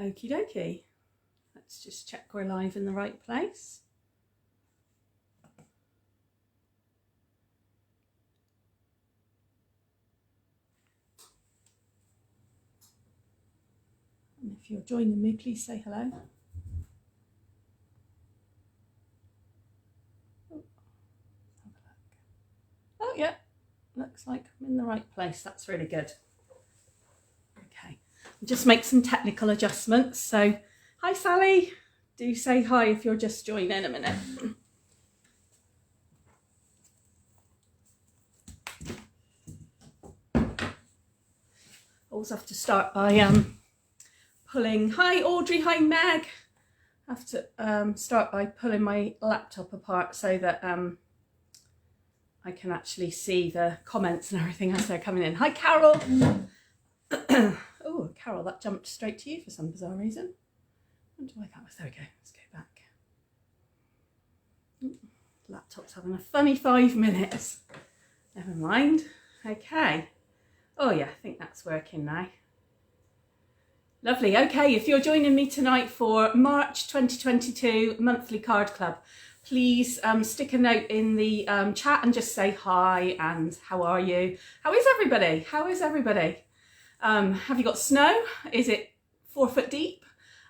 Okie dokie. Let's just check we're live in the right place. And if you're joining me, please say hello. Oh yeah, looks like I'm in the right place. That's really good. Okay, I'll just make some technical adjustments. So, hi Sally. Do say hi if you're just joining in a minute. Always have to start by pulling. Hi Audrey. Hi Meg. I have to start by pulling my laptop apart so that I can actually see the comments and everything as they're coming in. Hi Carol. Oh Carol, that jumped straight to you for some bizarre reason. I wonder why that was. There we go. Let's go back. Laptop's having a funny 5 minutes. Never mind. Okay. Oh yeah, I think that's working now. Lovely. Okay, if you're joining me tonight for March 2022 Monthly Card Club, please stick a note in the chat and just say hi and how are you? How is everybody? How is everybody? Have you got snow? Is it 4 foot deep?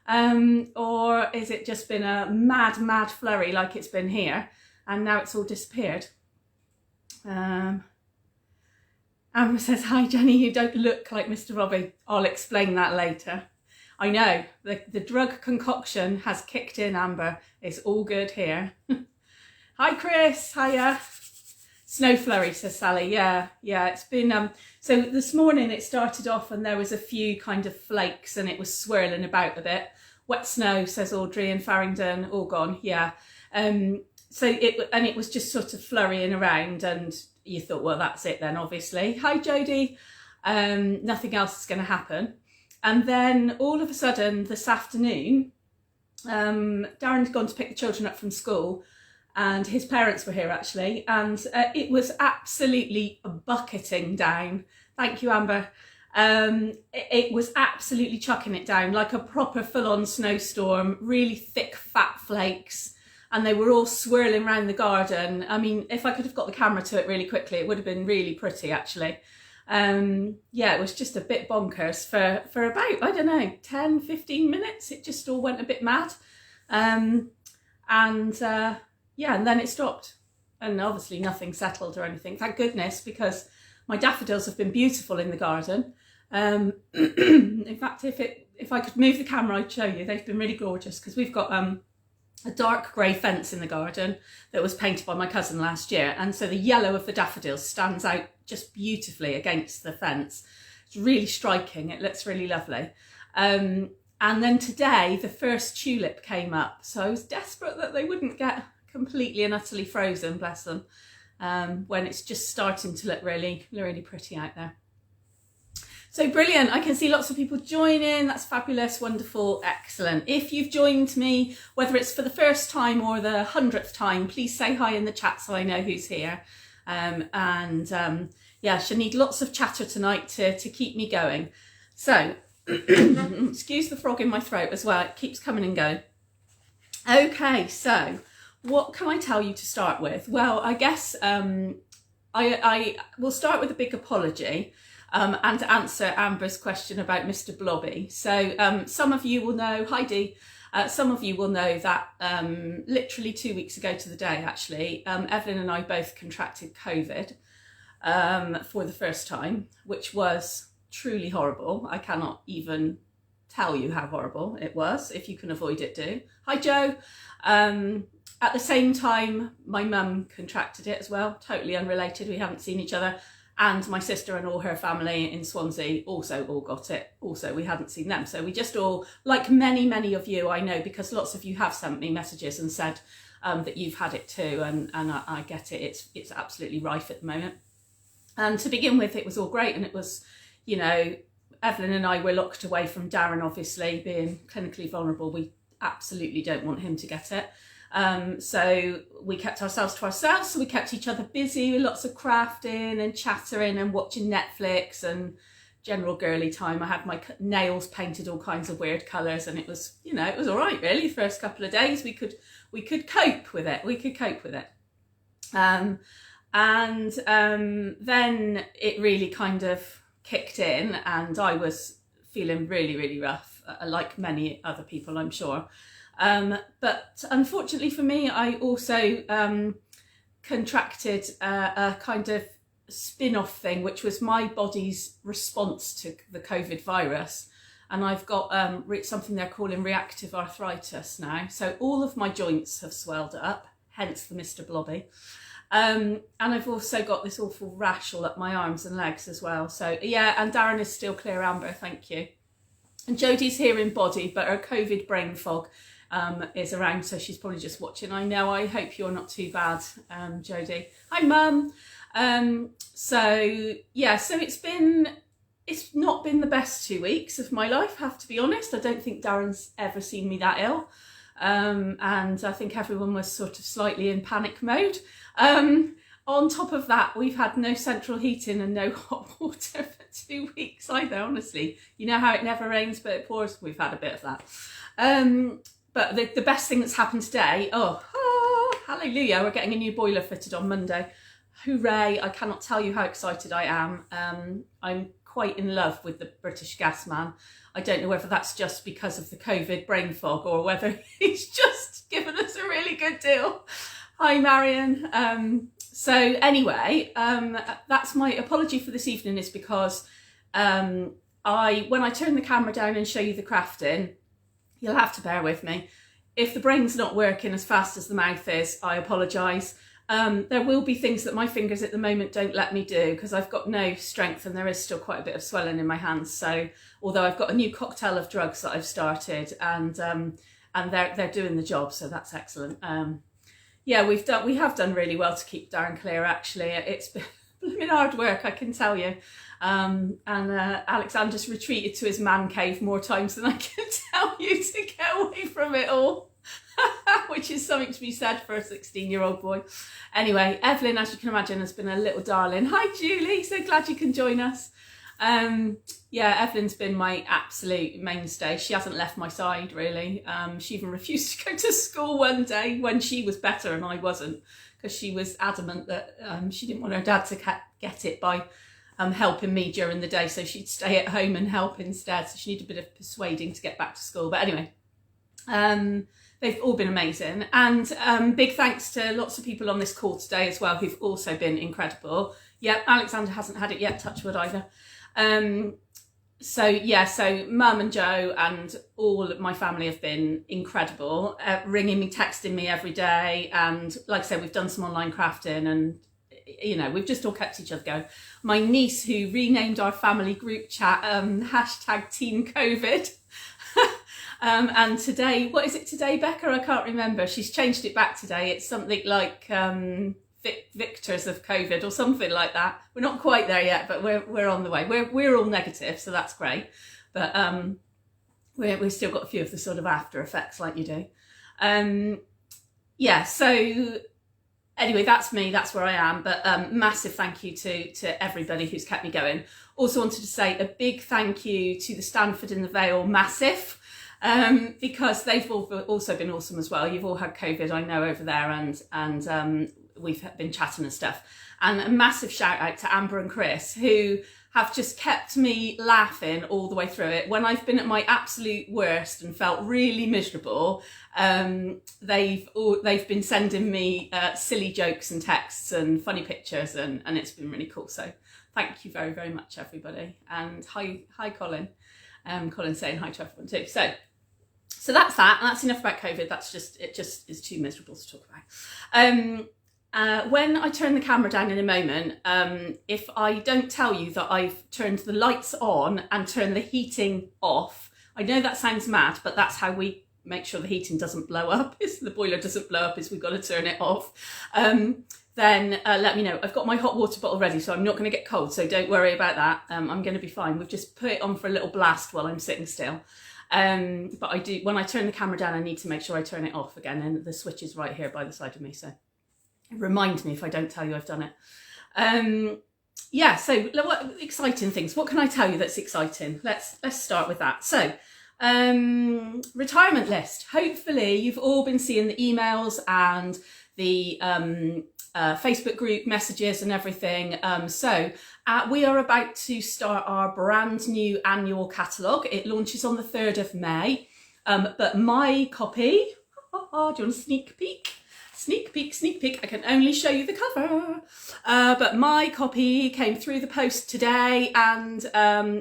Or is it just been a mad flurry like it's been here and now it's all disappeared? Amber says, hi Jenny, you don't look like Mr. Robbie. I'll explain that later. I know, the drug concoction has kicked in, Amber. It's all good here. Hi Chris, hiya. Snow flurry, says Sally. Yeah, it's been, so this morning it started off and there was a few kind of flakes and it was swirling about a bit. Wet snow, says Audrey in Farringdon, all gone, yeah. So it was just sort of flurrying around and you thought, well, that's it then, obviously. Hi, Jodie. Nothing else is going to happen. And then all of a sudden this afternoon, Darren's gone to pick the children up from school and his parents were here actually. And it was absolutely bucketing down. Thank you, Amber. It was absolutely chucking it down like a proper full-on snowstorm, really thick, fat flakes. And they were all swirling around the garden. I mean, if I could have got the camera to it really quickly, it would have been really pretty, actually. Yeah, it was just a bit bonkers for about, I don't know, 10, 15 minutes. It just all went a bit mad. Yeah, and then it stopped. And obviously nothing settled or anything. Thank goodness, because my daffodils have been beautiful in the garden. In fact, if I could move the camera, I'd show you. They've been really gorgeous because we've got a dark grey fence in the garden that was painted by my cousin last year, and so the yellow of the daffodils stands out just beautifully against the fence. It's really striking, it looks really lovely. And then today the first tulip came up, so I was desperate that they wouldn't get completely and utterly frozen, bless them, when it's just starting to look really pretty out there. So brilliant, I can see lots of people joining, that's fabulous, wonderful, excellent. If you've joined me, whether it's for the first time or the 100th time, please say hi in the chat so I know who's here. Yeah, she'll need lots of chatter tonight to keep me going. So, excuse the frog in my throat as well, it keeps coming and going. Okay, so what can I tell you to start with? Well, I guess I will start with a big apology. And to answer Amber's question about Mr. Blobby. So some of you will know, Heidi, some of you will know that literally 2 weeks ago to the day, actually, Evelyn and I both contracted COVID for the first time, which was truly horrible. I cannot even tell you how horrible it was. If you can avoid it, do. Hi, Joe. At the same time, my mum contracted it as well, totally unrelated. We haven't seen each other. And my sister and all her family in Swansea also all got it. Also, we hadn't seen them. So we just all, like many of you I know, because lots of you have sent me messages and said that you've had it too. And I get it. It's absolutely rife at the moment. And to begin with, it was all great. And it was, you know, Evelyn and I were locked away from Darren, obviously, being clinically vulnerable. We absolutely don't want him to get it. So we kept ourselves to ourselves, so we kept each other busy with lots of crafting and chattering and watching Netflix and general girly time. I had my nails painted all kinds of weird colours, and it was, you know, it was all right really. The first couple of days we could cope with it. Then it really kind of kicked in, and I was feeling really, really rough, like many other people, I'm sure. But unfortunately for me, I also contracted a kind of spin-off thing, which was my body's response to the COVID virus. And I've got something they're calling reactive arthritis now. So all of my joints have swelled up, hence the Mr. Blobby. And I've also got this awful rash all up my arms and legs as well. So yeah, and Darren is still clear amber, thank you. And Jodie's here in body, but her COVID brain fog is around, so she's probably just watching. I know, I hope you're not too bad, Jodie. Hi, Mum. So yeah, so it's not been the best 2 weeks of my life, I have to be honest. I don't think Darren's ever seen me that ill. And I think everyone was sort of slightly in panic mode. On top of that, we've had no central heating and no hot water for 2 weeks either, honestly. You know how it never rains but it pours? We've had a bit of that. But the best thing that's happened today, hallelujah, we're getting a new boiler fitted on Monday. Hooray, I cannot tell you how excited I am. I'm quite in love with the British gas man. I don't know whether that's just because of the COVID brain fog or whether he's just given us a really good deal. Hi, Marion. So anyway, that's my apology for this evening, is because when I turn the camera down and show you the crafting, you'll have to bear with me. If the brain's not working as fast as the mouth is, I apologise. There will be things that my fingers at the moment don't let me do because I've got no strength and there is still quite a bit of swelling in my hands. So although I've got a new cocktail of drugs that I've started, and they're doing the job, so that's excellent. Yeah, we have done really well to keep Darren clear, actually. It's been hard work, I can tell you. Alexander's retreated to his man cave more times than I can tell you to get away from it all. Which is something to be said for a 16-year-old boy. Anyway, Evelyn, as you can imagine, has been a little darling. Hi, Julie. So glad you can join us. Yeah, Evelyn's been my absolute mainstay. She hasn't left my side, really. She even refused to go to school one day when she was better and I wasn't, because she was adamant that she didn't want her dad to get it by helping me during the day, so she'd stay at home and help instead. So she needed a bit of persuading to get back to school. But anyway, they've all been amazing. And big thanks to lots of people on this call today as well who've also been incredible. Yep, Alexander hasn't had it yet, touch wood either. So yeah, so Mum and Joe and all of my family have been incredible, ringing me, texting me every day. And like I said, we've done some online crafting and, you know, we've just all kept each other going. My niece, who renamed our family group chat, hashtag Team COVID. And today, what is it today, Becca? I can't remember. She's changed it back today. It's something like victors of COVID or something like that. We're not quite there yet, but we're on the way. We're all negative, so that's great. But we've still got a few of the sort of after effects like you do. Yeah, so anyway, that's me, that's where I am. But massive thank you to everybody who's kept me going. Also wanted to say a big thank you to the Stanford in the Vale Massive. Because they've also been awesome as well. You've all had COVID, I know, over there, and we've been chatting and stuff. And a massive shout out to Amber and Chris, who have just kept me laughing all the way through it. When I've been at my absolute worst and felt really miserable, they've been sending me silly jokes and texts and funny pictures, and it's been really cool. So thank you very, very much, everybody. And hi Colin. Colin's saying hi to everyone too. So that's that. That's enough about COVID. It just is too miserable to talk about. When I turn the camera down in a moment, if I don't tell you that I've turned the lights on and turned the heating off, I know that sounds mad, but that's how we make sure the heating doesn't blow up, is the boiler doesn't blow up, is we've got to turn it off. Then let me know. I've got my hot water bottle ready, so I'm not going to get cold, so don't worry about that. I'm going to be fine. We've just put it on for a little blast while I'm sitting still. But I do, when I turn the camera down, I need to make sure I turn it off again, and the switch is right here by the side of me, so remind me if I don't tell you I've done it. yeah, so what exciting things. What can I tell you that's exciting? Let's start with that. So, retirement list. Hopefully you've all been seeing the emails and the Facebook group messages and everything. We are about to start our brand new annual catalogue. It launches on the 3rd of May. But my copy, do you want a sneak peek? Sneak peek, I can only show you the cover. But my copy came through the post today, and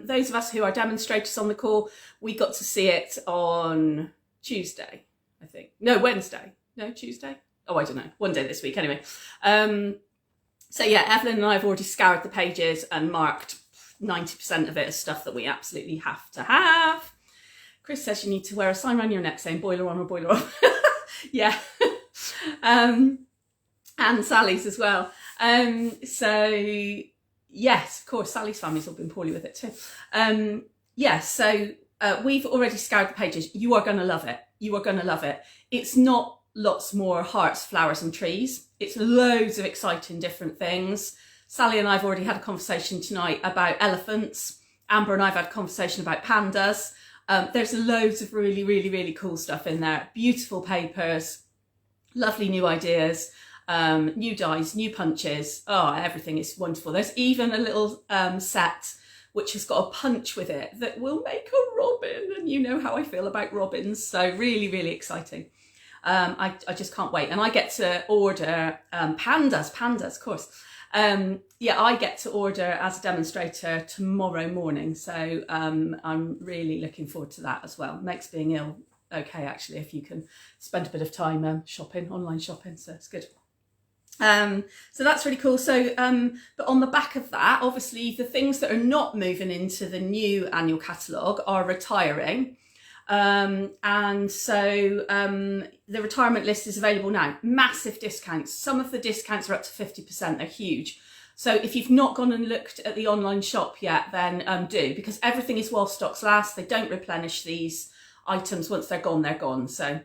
those of us who are demonstrators on the call, we got to see it on Tuesday, I think. No, Wednesday. No, Tuesday? Oh, I don't know. One day this week, anyway. So yeah, Evelyn and I have already scoured the pages and marked 90% of it as stuff that we absolutely have to have. Chris says you need to wear a sign around your neck saying boiler on or boiler off. Yeah. And Sally's as well. So yes, of course, Sally's family's all been poorly with it too. We've already scoured the pages. You are going to love it. You are going to love it. It's not lots more hearts, flowers and trees. It's loads of exciting different things. Sally and I have already had a conversation tonight about elephants. Amber and I have had a conversation about pandas. There's loads of really, really, really cool stuff in there. Beautiful papers, lovely new ideas, new dies, new punches. Oh, everything is wonderful. There's even a little set which has got a punch with it that will make a robin. And you know how I feel about robins. So really, really exciting. I just can't wait. And I get to order pandas, of course. I get to order as a demonstrator tomorrow morning. So I'm really looking forward to that as well. Makes being ill okay, actually, if you can spend a bit of time shopping, online shopping. So it's good. So that's really cool. So, but on the back of that, obviously the things that are not moving into the new annual catalogue are retiring. The retirement list is available now. Massive discounts. Some of the discounts are up to 50%. They're huge. So if you've not gone and looked at the online shop yet, then do, because everything is while stocks last. They don't replenish these items. Once they're gone. So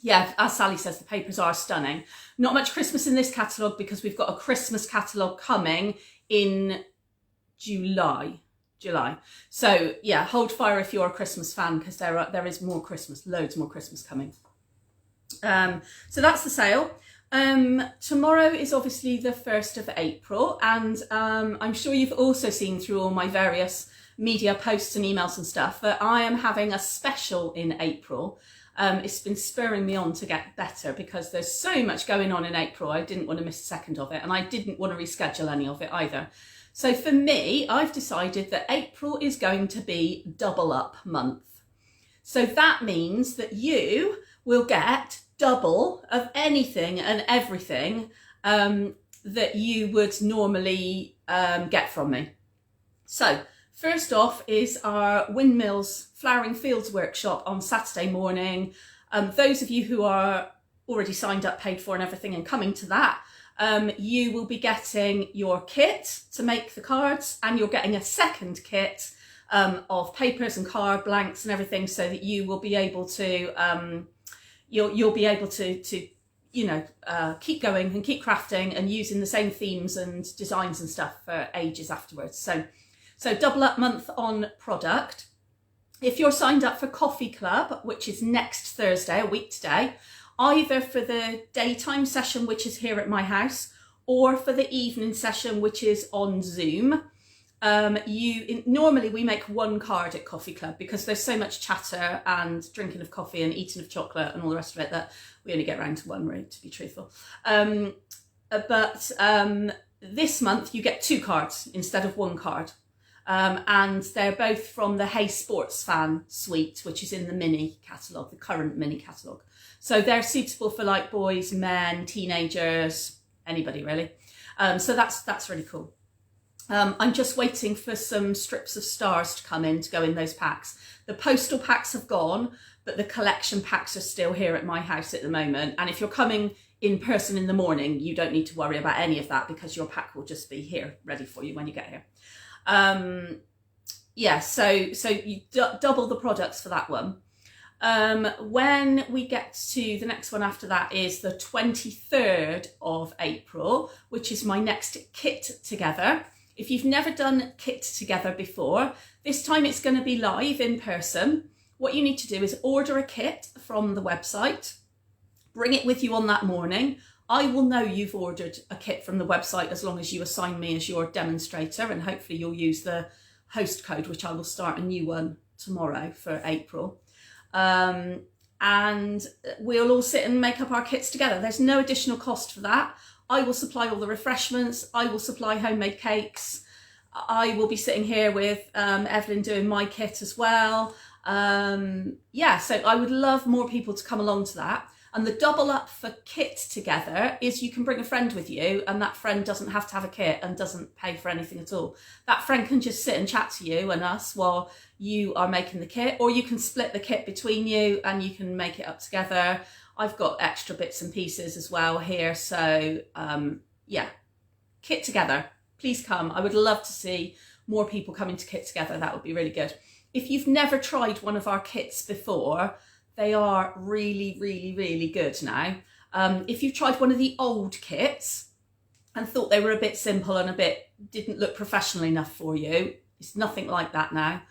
yeah, as Sally says, the papers are stunning. Not much Christmas in this catalogue because we've got a Christmas catalogue coming in July. So yeah, hold fire if you're a Christmas fan, because there is more Christmas, loads more Christmas coming. So that's the sale. Tomorrow is obviously the 1st of April, and I'm sure you've also seen through all my various media posts and emails and stuff that I am having a special in April. It's been spurring me on to get better because there's so much going on in April. I didn't want to miss a second of it, and I didn't want to reschedule any of it either. So for me, I've decided that April is going to be double up month. So that means that you will get double of anything and everything that you would normally get from me. So first off is our Windmills Flowering Fields workshop on Saturday morning. Those of you who are already signed up, paid for and everything and coming to that, you will be getting your kit to make the cards, and you're getting a second kit of papers and card blanks and everything, so that you will be able to you'll be able to keep going and keep crafting and using the same themes and designs and stuff for ages afterwards. So double up month on product. If you're signed up for Coffee Club, which is next Thursday, a week today, either for the daytime session, which is here at my house, or for the evening session, which is on Zoom. Normally we make one card at Coffee Club because there's so much chatter and drinking of coffee and eating of chocolate and all the rest of it that we only get around to one, really, to be truthful. But this month you get 2 cards instead of 1 card. And they're both from the Hey Sports Fan suite, which is in the mini catalogue, the current mini catalogue. So they're suitable for like boys, men, teenagers, anybody really. So that's really cool. I'm just waiting for some strips of stars to come in to go in those packs. The postal packs have gone, but the collection packs are still here at my house at the moment. And if you're coming in person in the morning, you don't need to worry about any of that because your pack will just be here ready for you when you get here. So you double the products for that one. When we get to the next one after that is the 23rd of April, which is my next kit together. If you've never done Kit Together before, this time it's going to be live in person. What you need to do is order a kit from the website, bring it with you on that morning. I will know you've ordered a kit from the website as long as you assign me as your demonstrator, and hopefully you'll use the host code, which I will start a new one tomorrow for April. And we'll all sit and make up our kits together. There's no additional cost for that. I will supply all the refreshments. I will supply homemade cakes. I will be sitting here with Evelyn doing my kit as well. Yeah, so I would love more people to come along to that. And the double up for Kit Together is you can bring a friend with you, and that friend doesn't have to have a kit and doesn't pay for anything at all. That friend can just sit and chat to you and us while you are making the kit, or you can split the kit between you and you can make it up together. I've got extra bits and pieces as well here. So yeah, Kit Together, please come. I would love to see more people coming to Kit Together. That would be really good. If you've never tried one of our kits before, they are really, really, really good now. If you've tried one of the old kits and thought they were a bit simple and didn't look professional enough for you, it's nothing like that now.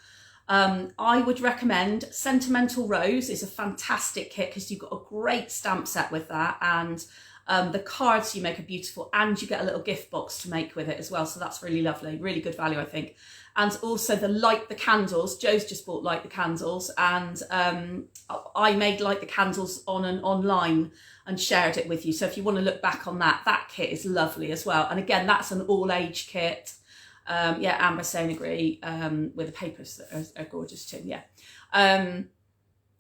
I would recommend Sentimental Rose is a fantastic kit because you've got a great stamp set with that, and the cards you make are beautiful, and you get a little gift box to make with it as well. So that's really lovely, really good value, I think. And also the Light the Candles. Joe's just bought Light the Candles, and I made Light the Candles online and shared it with you. So if you want to look back on that, that kit is lovely as well. And again, that's an all-age kit. Yeah, Amber saying agree, with the papers that are gorgeous too, yeah.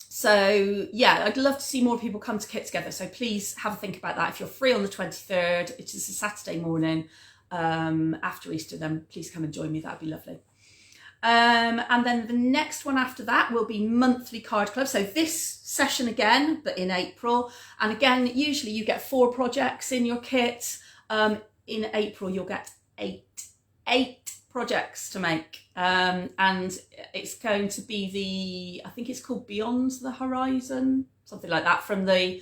So yeah, I'd love to see more people come to Kit Together. So please have a think about that. If you're free on the 23rd, it is a Saturday morning, after Easter, then please come and join me. That'd be lovely. And then the next one after that will be monthly card club. So this session again, but in April. And again, usually you get 4 projects in your kit. In April, you'll get eight projects to make. And it's going to be I think it's called Beyond the Horizon, something like that, from the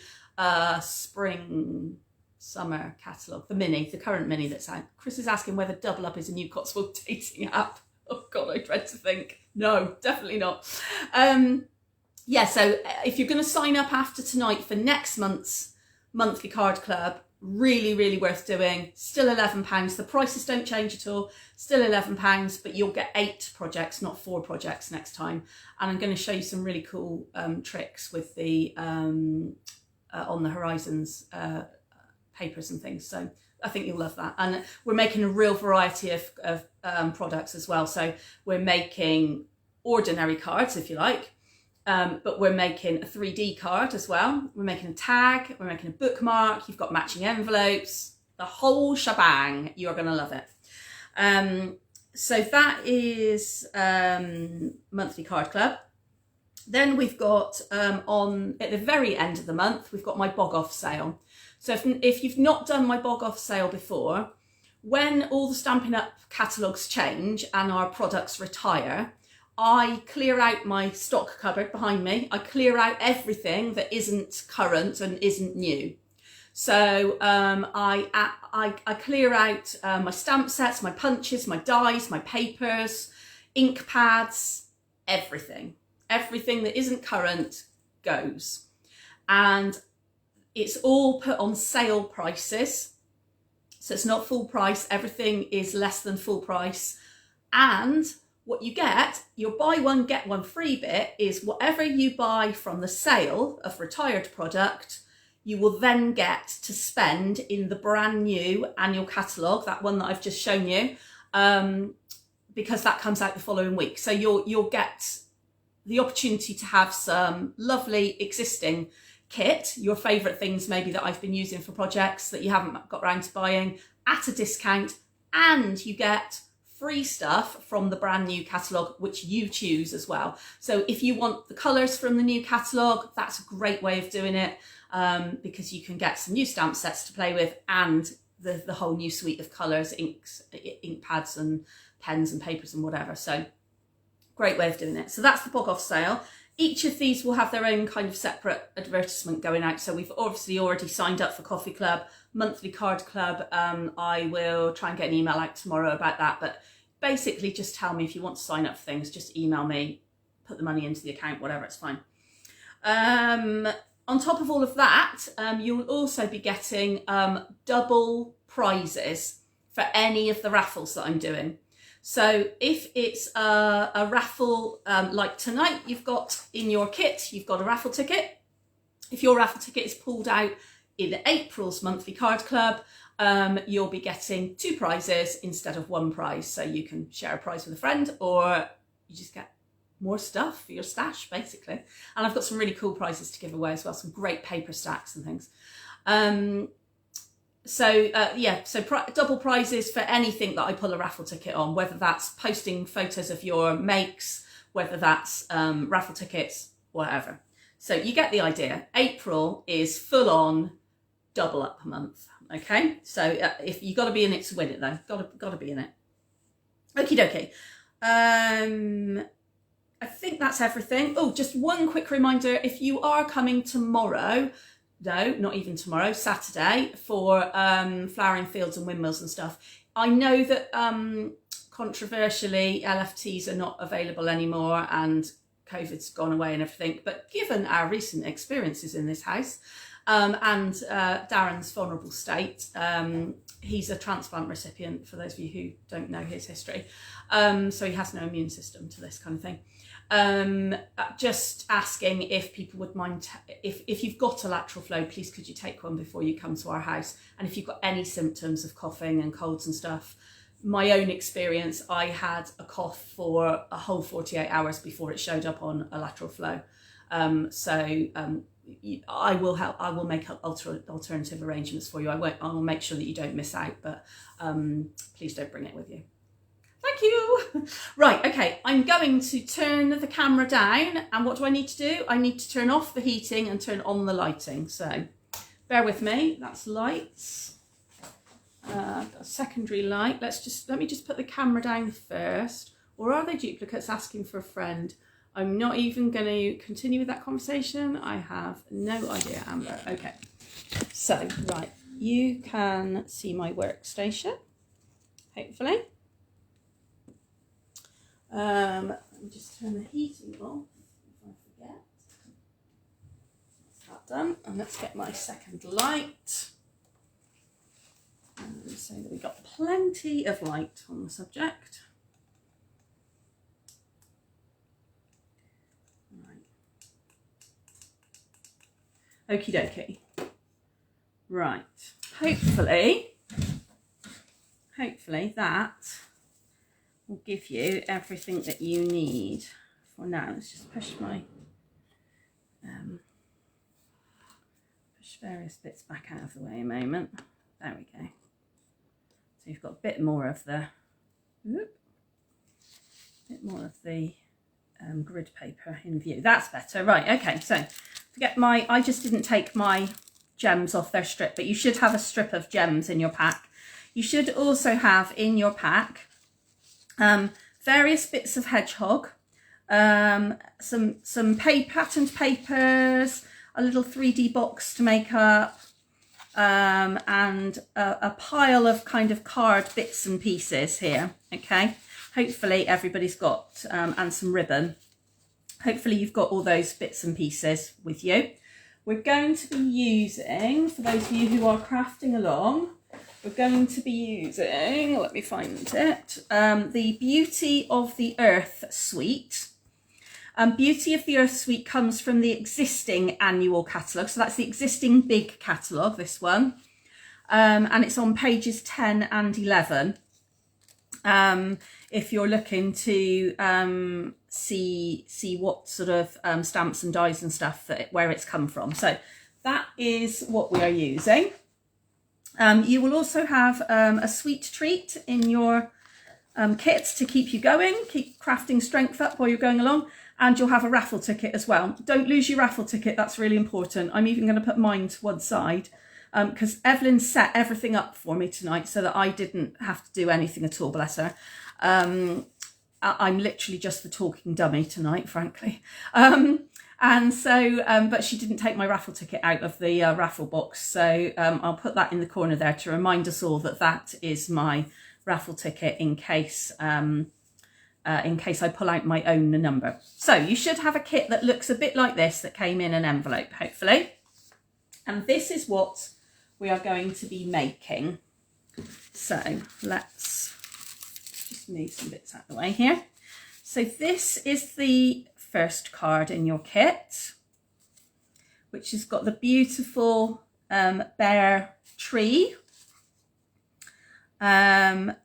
spring summer catalogue, the current mini that's out. Chris is asking whether Double Up is a new Cotswold dating app. Oh God, I dread to think. No, definitely not. Yeah, so if you're going to sign up after tonight for next month's monthly card club, really, really worth doing. Still £11. The prices don't change at all. Still £11, but you'll get 8 projects, not 4 projects next time. And I'm going to show you some really cool tricks with the On the Horizons papers and things. So I think you'll love that. And we're making a real variety of products as well. So we're making ordinary cards, if you like, but we're making a 3D card as well. We're making a tag, we're making a bookmark, you've got matching envelopes, the whole shebang. You're going to love it. So that is monthly card club. Then we've got on at the very end of the month, we've got my bog off sale. So if you've not done my bog off sale before, when all the Stampin' Up catalogues change and our products retire, I clear out my stock cupboard behind me. I clear out everything that isn't current and isn't new. So I clear out my stamp sets, my punches, my dies, my papers, ink pads, everything. Everything that isn't current goes. And it's all put on sale prices. So it's not full price. Everything is less than full price. And what you get, your buy one, get one free bit is whatever you buy from the sale of retired product, you will then get to spend in the brand new annual catalogue, that one that I've just shown you, because that comes out the following week. So you'll get the opportunity to have some lovely existing kit, your favourite things maybe that I've been using for projects that you haven't got around to buying, at a discount, and you get free stuff from the brand new catalogue, which you choose as well. So if you want the colours from the new catalogue, that's a great way of doing it, because you can get some new stamp sets to play with and the whole new suite of colours, inks, ink pads and pens and papers and whatever. So great way of doing it. So that's the bog off sale. Each of these will have their own kind of separate advertisement going out. So we've obviously already signed up for Coffee Club, monthly card club. I will try and get an email out tomorrow about that. But basically just tell me if you want to sign up for things, just email me, put the money into the account, whatever, it's fine. On top of all of that, you'll also be getting double prizes for any of the raffles that I'm doing. So if it's a raffle like tonight, you've got in your kit, you've got a raffle ticket. If your raffle ticket is pulled out in April's monthly card club, you'll be getting 2 prizes instead of 1 prize. So you can share a prize with a friend, or you just get more stuff for your stash, basically. And I've got some really cool prizes to give away as well, some great paper stacks and things. So double prizes for anything that I pull a raffle ticket on, whether that's posting photos of your makes, whether that's raffle tickets, whatever. So you get the idea. April is full on double up month. Okay, so if you got to be in it to win it, though, got to be in it. Okie dokie. I think that's everything. Oh, just one quick reminder, if you are coming tomorrow, no, not even tomorrow, Saturday, for flowering fields and windmills and stuff, I know that controversially LFTs are not available anymore and COVID's gone away and everything, but given our recent experiences in this house and Darren's vulnerable state, he's a transplant recipient, for those of you who don't know his history, so he has no immune system to this kind of thing. Just asking if people would mind, if you've got a lateral flow, please could you take one before you come to our house? And if you've got any symptoms of coughing and colds and stuff, my own experience, I had a cough for a whole 48 hours before it showed up on a lateral flow. I will help. I will make alternative arrangements for you. I will make sure that you don't miss out, but please don't bring it with you. Thank you. Right, okay, I'm going to turn the camera down, and what do I need to do? I need to turn off the heating and turn on the lighting. So bear with me, that's lights. A secondary light. Let me just put the camera down first. Or are they duplicates asking for a friend? I'm not even going to continue with that conversation. I have no idea, Amber. Okay, so right, you can see my workstation, hopefully. Let me just turn the heating off if I forget. That's that done. And let's get my second light. So that we've got plenty of light on the subject. Right. Okie dokie. Right. Hopefully that will give you everything that you need for now. Let's just push my push various bits back out of the way a moment. There we go. So you've got a bit more of the grid paper in view. That's better. Right, okay, so I just didn't take my gems off their strip, but you should have a strip of gems in your pack. You should also have in your pack various bits of hedgehog, some patterned papers, a little 3D box to make up, and a pile of kind of card bits and pieces here. Okay, hopefully everybody's got and some ribbon. Hopefully you've got all those bits and pieces with you. We're going to be using, for those of you who are crafting along, we're going to be using, let me find it, the Beauty of the Earth suite. Beauty of the Earth suite comes from the existing annual catalogue. So that's the existing big catalogue, this one. And it's on pages 10 and 11. If you're looking to see what sort of stamps and dies and stuff where it's come from. So that is what we are using. You will also have a sweet treat in your kit to keep you going, keep crafting strength up while you're going along, and you'll have a raffle ticket as well. Don't lose your raffle ticket, that's really important. I'm even going to put mine to one side because Evelyn set everything up for me tonight so that I didn't have to do anything at all, bless her. I'm literally just the talking dummy tonight, frankly. And so, but she didn't take my raffle ticket out of the raffle box. So I'll put that in the corner there to remind us all that that is my raffle ticket in case I pull out my own number. So you should have a kit that looks a bit like this that came in an envelope, hopefully. And this is what we are going to be making. So let's just move some bits out of the way here. So this is the first card in your kit, which has got the beautiful bear tree, a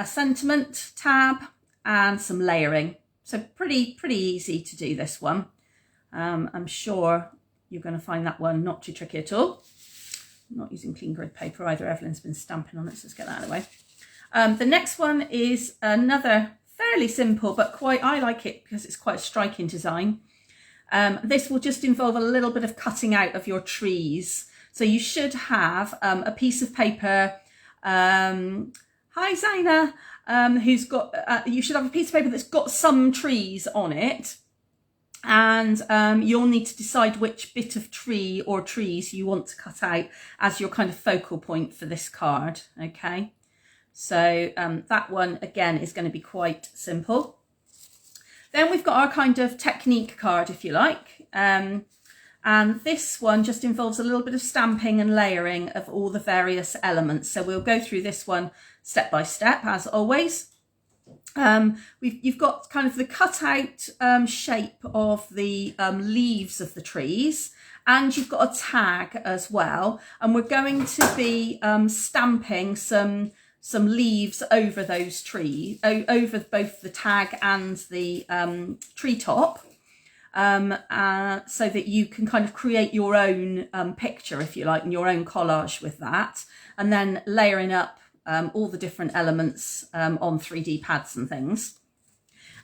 sentiment tab, and some layering. So pretty easy to do this one. I'm sure you're going to find that one not too tricky at all. I'm not using clean grid paper either. Evelyn's been stamping on it, so let's get that out of the way. The next one is another fairly simple, but I like it because it's quite a striking design. This will just involve a little bit of cutting out of your trees. So you should have a piece of paper. Hi Zaina, who's got, you should have a piece of paper that's got some trees on it. And you'll need to decide which bit of tree or trees you want to cut out as your kind of focal point for this card, okay? So that one, again, is going to be quite simple. Then we've got our kind of technique card, if you like. And this one just involves a little bit of stamping and layering of all the various elements. So we'll go through this one step by step, as always. You've got kind of the cutout shape of the leaves of the trees, and you've got a tag as well. And we're going to be stamping some leaves over those trees, over both the tag and the treetop, so that you can kind of create your own picture, if you like, and your own collage with that, and then layering up all the different elements on 3D pads and things.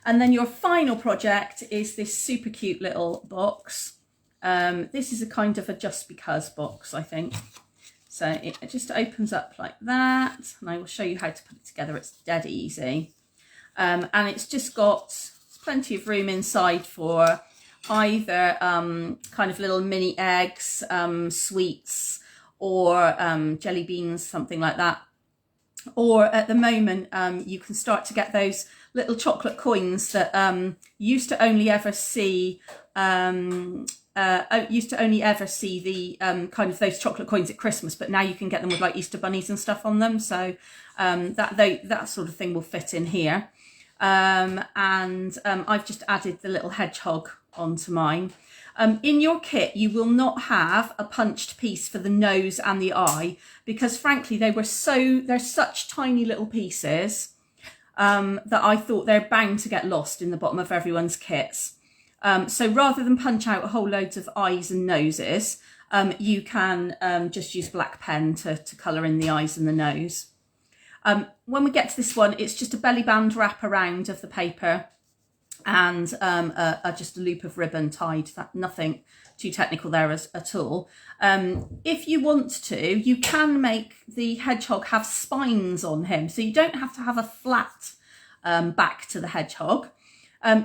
And then your final project is this super cute little box. This is a kind of a just because box, I think. So it just opens up like that, and I will show you how to put it together. It's dead easy. And it's just got plenty of room inside for either kind of little mini eggs, sweets, or jelly beans, something like that. Or at the moment, you can start to get those little chocolate coins that you used to only ever see the kind of those chocolate coins at Christmas, but now you can get them with like Easter bunnies and stuff on them. So that sort of thing will fit in here. And I've just added the little hedgehog onto mine. In your kit, you will not have a punched piece for the nose and the eye, because frankly, they're such tiny little pieces that I thought they're bound to get lost in the bottom of everyone's kits. So rather than punch out a whole loads of eyes and noses, you can just use black pen to colour in the eyes and the nose. When we get to this one, it's just a belly band wrap around of the paper and just a loop of ribbon tied. Nothing too technical there at all. If you want to, you can make the hedgehog have spines on him, so you don't have to have a flat back to the hedgehog.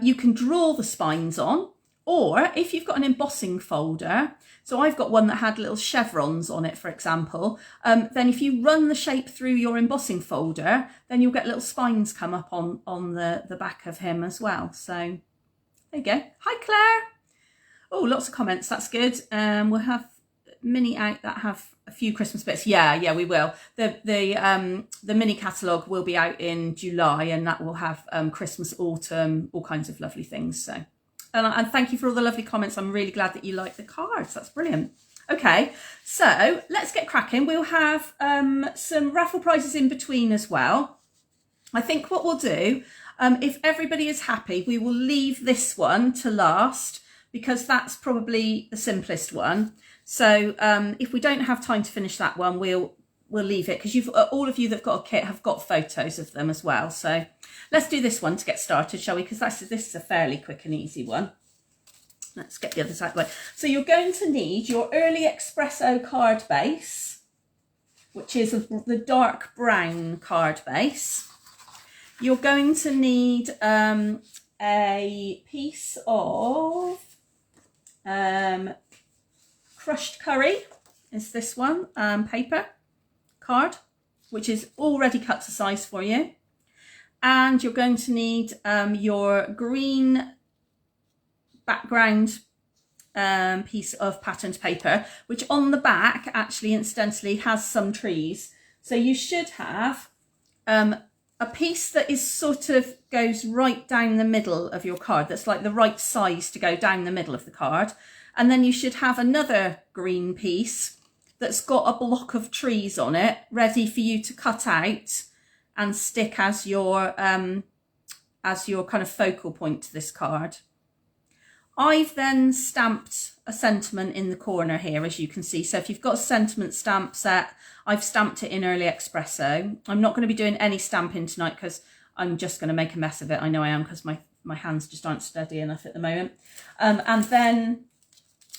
You can draw the spines on, or if you've got an embossing folder, so I've got one that had little chevrons on it, for example, then if you run the shape through your embossing folder, then you'll get little spines come up on the back of him as well. So there you go. Hi, Claire. Oh, lots of comments. That's good. We'll have mini out that have a few Christmas bits. Yeah, we will. The mini catalogue will be out in July, and that will have Christmas, autumn, all kinds of lovely things. So, and thank you for all the lovely comments. I'm really glad that you like the cards. That's brilliant. Okay, so let's get cracking. We'll have some raffle prizes in between as well. I think what we'll do, if everybody is happy, we will leave this one to last, because that's probably the simplest one. So if we don't have time to finish that one, we'll leave it, because all of you that've got a kit have got photos of them as well. So let's do this one to get started, shall we? Because this is a fairly quick and easy one. Let's get the other side away. So you're going to need your Early Espresso card base, which is the dark brown card base. You're going to need a piece of crushed curry, is this one, paper card, which is already cut to size for you. And you're going to need your green background piece of patterned paper, which on the back actually incidentally has some trees. So you should have a piece that is sort of goes right down the middle of your card, that's like the right size to go down the middle of the card. And then you should have another green piece that's got a block of trees on it, ready for you to cut out and stick as your kind of focal point to this card. I've then stamped a sentiment in the corner here, as you can see. So if you've got a sentiment stamp set, I've stamped it in Early Espresso. I'm not going to be doing any stamping tonight because I'm just going to make a mess of it. I know I am, because my hands just aren't steady enough at the moment. And then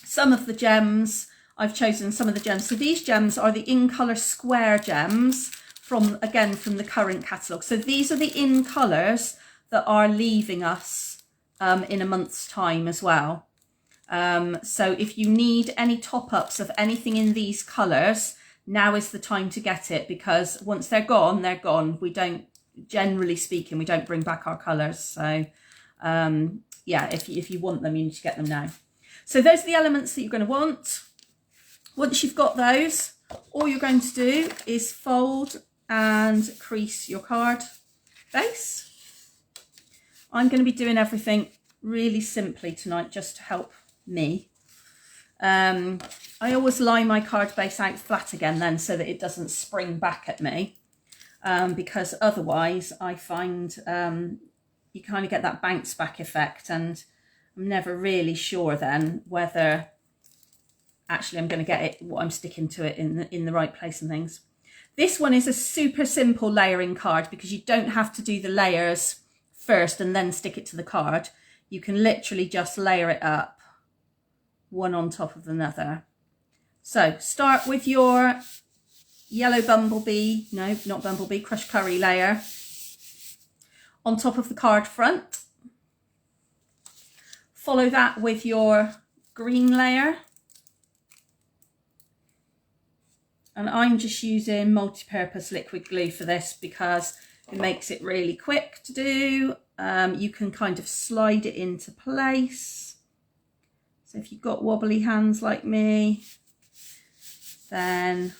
some of the gems, I've chosen some of the gems. So these gems are the in colour square gems from the current catalogue. So these are the in colours that are leaving us in a month's time as well. So if you need any top-ups of anything in these colours, now is the time to get it, because once they're gone, they're gone. We don't, generally speaking, we don't bring back our colours. So yeah, if you want them, you need to get them now. So those are the elements that you're going to want. Once you've got those, all you're going to do is fold and crease your card base. I'm going to be doing everything really simply tonight, just to help me. I always lie my card base out flat again then, so that it doesn't spring back at me, because otherwise I find you kind of get that bounce back effect, and I'm never really sure then whether actually I'm going to get it, what I'm sticking to it in the right place and things. This one is a super simple layering card, because you don't have to do the layers first and then stick it to the card. You can literally just layer it up one on top of another. So start with your yellow bumblebee, no, not bumblebee, crushed curry layer on top of the card front. Follow that with your green layer. And I'm just using multi-purpose liquid glue for this because it makes it really quick to do. You can kind of slide it into place. So if you've got wobbly hands like me, then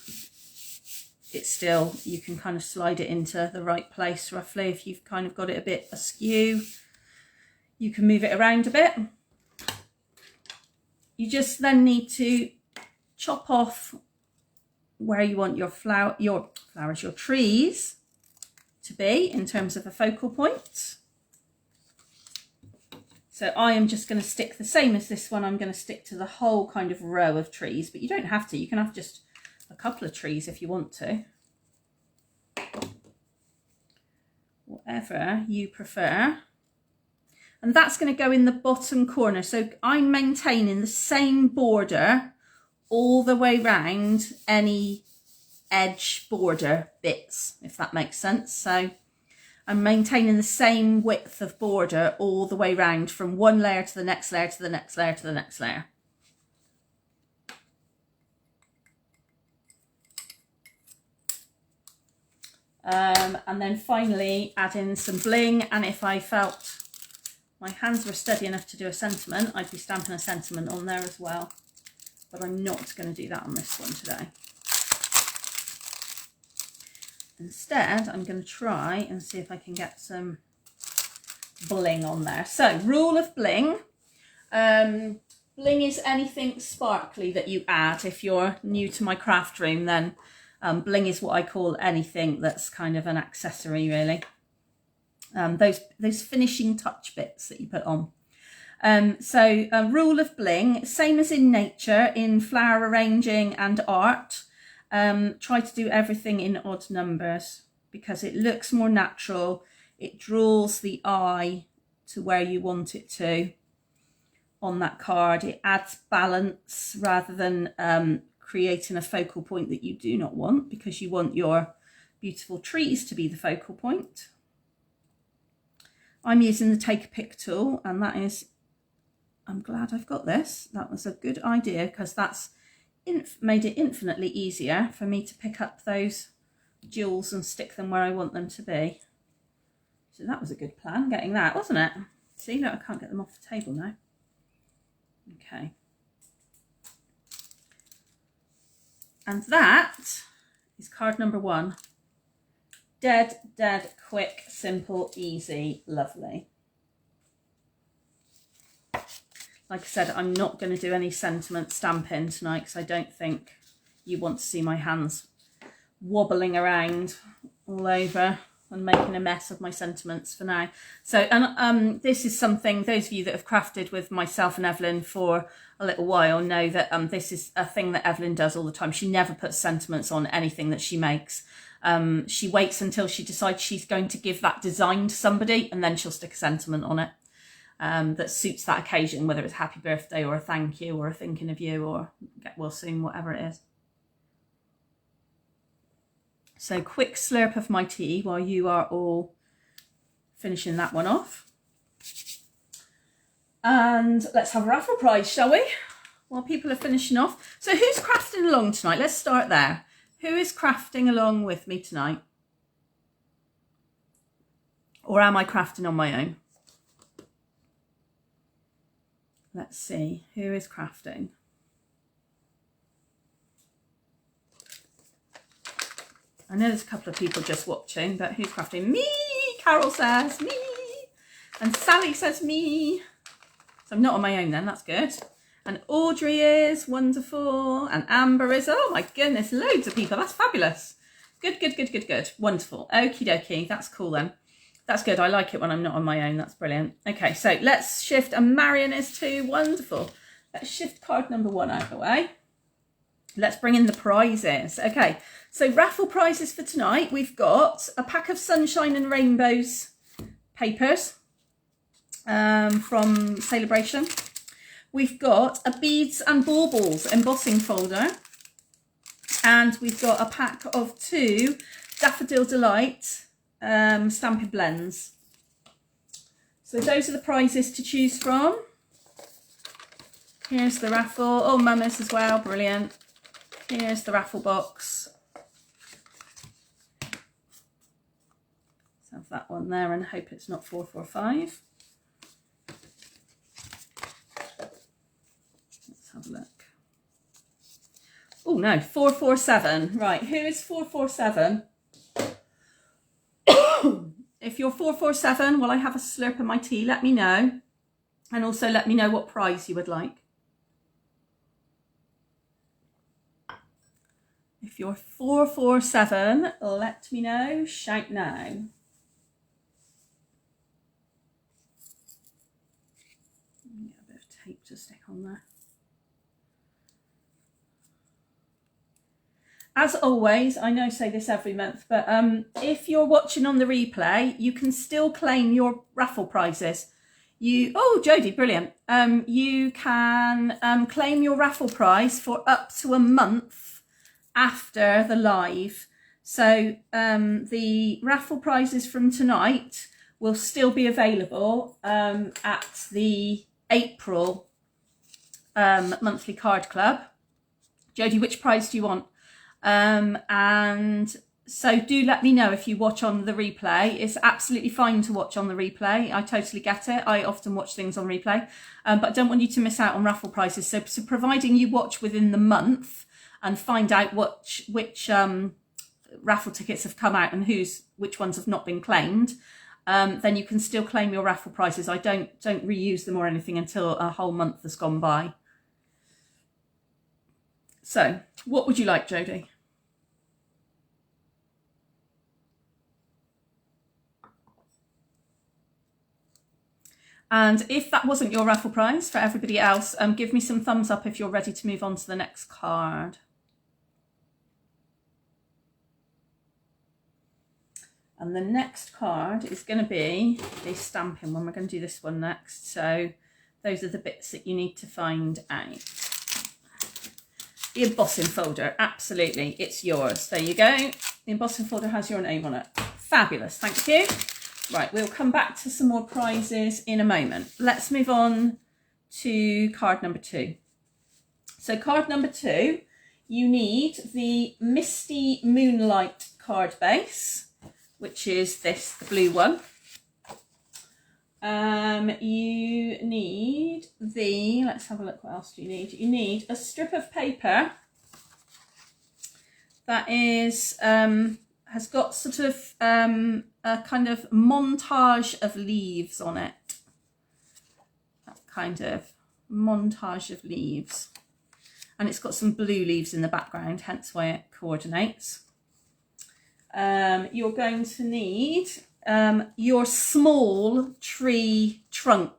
it's still, you can kind of slide it into the right place roughly. If you've kind of got it a bit askew, you can move it around a bit. You just then need to chop off where you want your your trees to be in terms of a focal point. So I am just going to stick the same as this one. I'm going to stick to the whole kind of row of trees, but you don't have to. You can have just a couple of trees if you want to. Whatever you prefer. And that's going to go in the bottom corner. So I'm maintaining the same border all the way round any edge border bits, if that makes sense. So I'm maintaining the same width of border all the way round, from one layer to the next layer to the next layer to the next layer. And then finally add in some bling, and if I felt my hands were steady enough to do a sentiment, I'd be stamping a sentiment on there as well. But I'm not going to do that on this one today. Instead, I'm going to try and see if I can get some bling on there. So, rule of bling. Bling is anything sparkly that you add. If you're new to my craft room, then bling is what I call anything that's kind of an accessory, really. Those finishing touch bits that you put on. So rule of bling, same as in nature, in flower arranging and art, try to do everything in odd numbers because it looks more natural. It draws the eye to where you want it to on that card. It adds balance rather than creating a focal point that you do not want, because you want your beautiful trees to be the focal point. I'm using the Take a Pick tool, and that is, I'm glad I've got this. That was a good idea, because that's made it infinitely easier for me to pick up those jewels and stick them where I want them to be. So that was a good plan, getting that, wasn't it? See, look, I can't get them off the table now. Okay. And that is card number 1. Dead, quick, simple, easy, lovely. Like I said, I'm not going to do any sentiment stamping tonight, because I don't think you want to see my hands wobbling around all over and making a mess of my sentiments for now. So, and this is something, those of you that have crafted with myself and Evelyn for a little while know that this is a thing that Evelyn does all the time. She never puts sentiments on anything that she makes. She waits until she decides she's going to give that design to somebody, and then she'll stick a sentiment on it that suits that occasion, whether it's happy birthday or a thank you or a thinking of you or get well soon, whatever it is. So quick slurp of my tea while you are all finishing that one off. And let's have a raffle prize, shall we? While people are finishing off. So who's crafting along tonight? Let's start there. Who is crafting along with me tonight? Or am I crafting on my own? Let's see, who is crafting? I know there's a couple of people just watching, but who's crafting? Me! Carol says me! And Sally says me! So I'm not on my own then, that's good. And Audrey is, wonderful. And Amber is, oh my goodness, loads of people, that's fabulous. Good, good, good, good, good, wonderful. Okie dokie, that's cool then. That's good, I like it when I'm not on my own, that's brilliant. Okay, so let's shift, and Marion is too, wonderful. Let's shift card number 1 out of the way. Let's bring in the prizes. Okay, so raffle prizes for tonight. We've got a pack of Sunshine and Rainbows papers from Celebration. We've got a Beads and Baubles embossing folder. And we've got a pack of 2 Daffodil Delight Stampin' Blends. So those are the prizes to choose from. Here's the raffle. Oh, Mama's as well, brilliant. Here's the raffle box. Let's have that one there and hope it's not 445. Let's have a look. Oh no, 447. Right, who is 447? If you're 447, while I have a slurp of my tea, let me know. And also let me know what prize you would like. If you're 447, let me know. Shout now. Get a bit of tape to stick on there. As always, I know I say this every month, but if you're watching on the replay, you can still claim your raffle prizes. Oh, Jodie, brilliant. You can claim your raffle prize for up to a month after the live. So the raffle prizes from tonight will still be available at the April monthly card club. Jodie, which prize do you want? And so do let me know if you watch on the replay. It's absolutely fine to watch on the replay. I totally get it. I often watch things on replay, but I don't want you to miss out on raffle prizes. So providing you watch within the month and find out which raffle tickets have come out and which ones have not been claimed, then you can still claim your raffle prizes. I don't reuse them or anything until a whole month has gone by. So what would you like, Jodie? And if that wasn't your raffle prize, for everybody else, give me some thumbs up if you're ready to move on to the next card. And the next card is going to be the stamping one. We're going to do this one next. So those are the bits that you need to find out. The embossing folder, absolutely, it's yours. There you go. The embossing folder has your name on it. Fabulous, thank you. Right, we'll come back to some more prizes in a moment. Let's move on to card number 2. So card number 2, you need the Misty Moonlight card base, which is this, the blue one. You need let's have a look, what else do you need? You need a strip of paper that is, has got sort of a kind of montage of leaves on it. That kind of montage of leaves. And it's got some blue leaves in the background, hence why it coordinates. You're going to need your small tree trunk,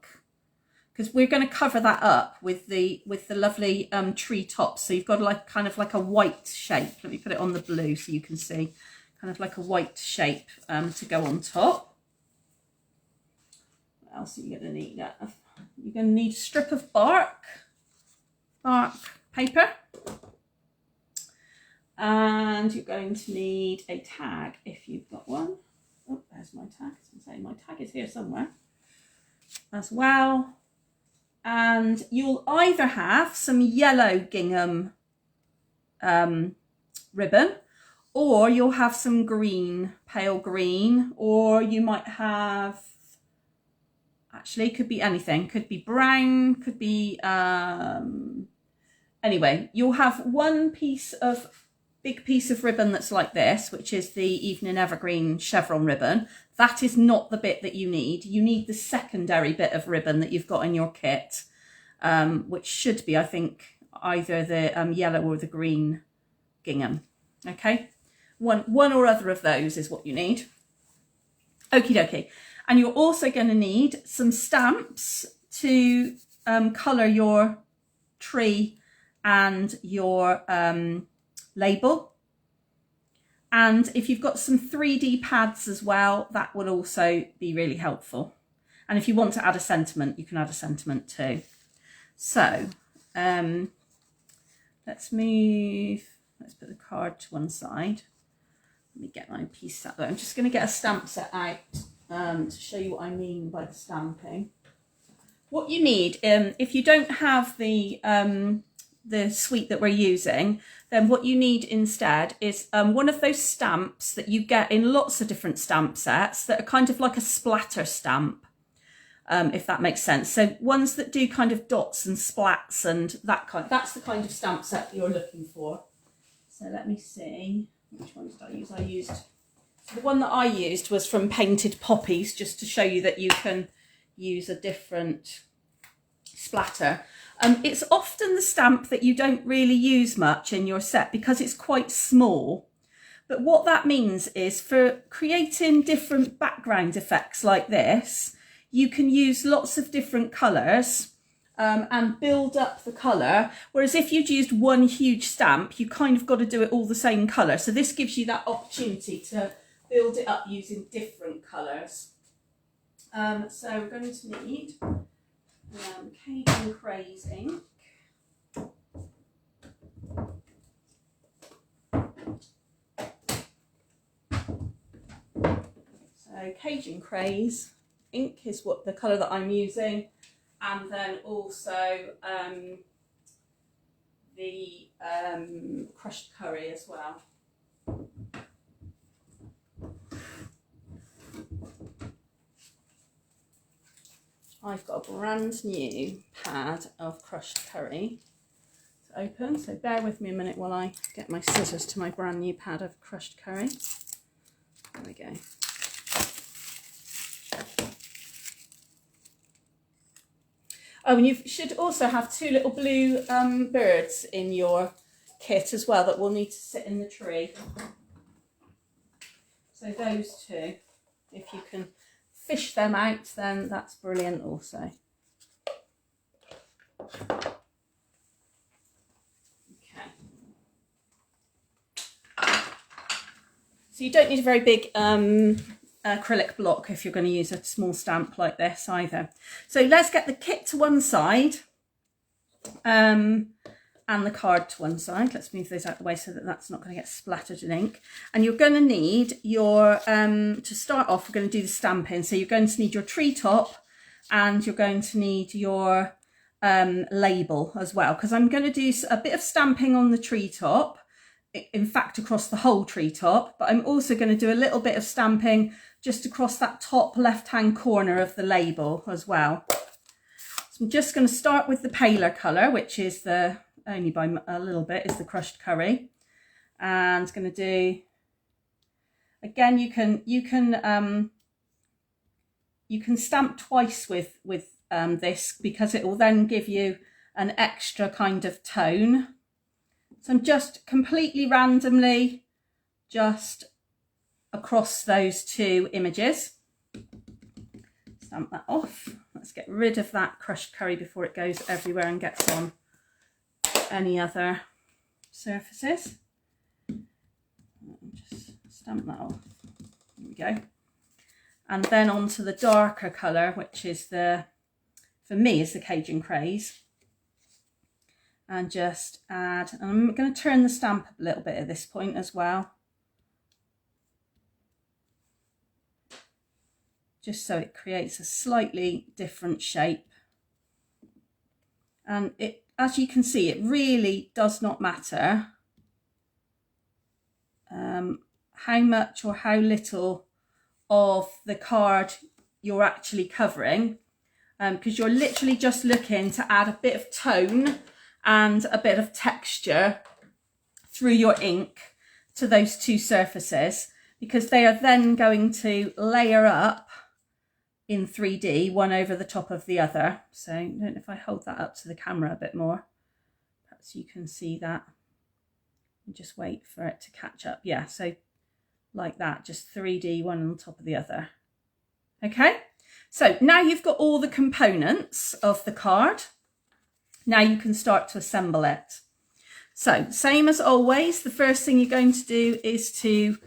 because we're going to cover that up with the lovely tree tops. So you've got like kind of like a white shape. Let me put it on the blue so you can see, kind of like a white shape to go on top. What else are you going to need? You're going to need a strip of bark paper, and you're going to need a tag if you've got one. Oh, there's my tag. I was going to say my tag is here somewhere as well. And you'll either have some yellow gingham ribbon, or you'll have some green, pale green, or you might have, actually could be anything, could be brown, could be, anyway, you'll have one big piece of ribbon that's like this, which is the Evening Evergreen chevron ribbon. That is not the bit that you need. You need the secondary bit of ribbon that you've got in your kit, which should be, I think, either the yellow or the green gingham. Okay, one or other of those is what you need. Okie dokie. And you're also going to need some stamps to colour your tree and your label. And if you've got some 3D pads as well, that will also be really helpful. And if you want to add a sentiment, you can add a sentiment too. So let's put the card to one side. Let me get my piece set there. I'm just going to get a stamp set out to show you what I mean by the stamping. What you need, if you don't have the suite that we're using, then what you need instead is one of those stamps that you get in lots of different stamp sets that are kind of like a splatter stamp, if that makes sense. So ones that do kind of dots and splats and that's the kind of stamp set you're looking for. So let me see, which one did I use? The one that I used was from Painted Poppies, just to show you that you can use a different splatter. It's often the stamp that you don't really use much in your set because it's quite small. But what that means is for creating different background effects like this, you can use lots of different colours and build up the colour. Whereas if you'd used one huge stamp, you kind of got to do it all the same colour. So this gives you that opportunity to build it up using different colours. So we're going to need Cajun Craze ink. So Cajun Craze ink is what the colour that I'm using, and then also the crushed curry as well. I've got a brand new pad of crushed curry to open, so bear with me a minute while I get my scissors to my brand new pad of crushed curry. There we go. Oh, and you should also have 2 little blue birds in your kit as well that will need to sit in the tree. So those 2, if you can fish them out, then that's brilliant also. Okay. So you don't need a very big acrylic block if you're going to use a small stamp like this either. So let's get the kit to one side. and the card to one side. Let's move those out of the way so that that's not going to get splattered in ink. And you're going to need your, to start off, we're going to do the stamping. So you're going to need your treetop and you're going to need your label as well, because I'm going to do a bit of stamping on the treetop, in fact across the whole treetop, but I'm also going to do a little bit of stamping just across that top left hand corner of the label as well. So I'm just going to start with the paler colour, which is the, only by a little bit, is the crushed curry. And going to do, again, you can stamp twice with this, because it will then give you an extra kind of tone. So I'm just completely randomly just across those two images. Stamp that off. Let's get rid of that crushed curry before it goes everywhere and gets on any other surfaces. Just stamp that off. There we go. And then onto the darker colour, which is the, for me, is the Cajun Craze. And just add, and I'm going to turn the stamp a little bit at this point as well, just so it creates a slightly different shape. And it, as you can see, it really does not matter how much or how little of the card you're actually covering, because you're literally just looking to add a bit of tone and a bit of texture through your ink to those two surfaces, because they are then going to layer up in 3D, one over the top of the other. So I don't know if I hold that up to the camera a bit more, perhaps you can see that. Just wait for it to catch up. Yeah, so like that, just 3D, one on top of the other. Okay, so now you've got all the components of the card. Now you can start to assemble it. So same as always, the first thing you're going to do is to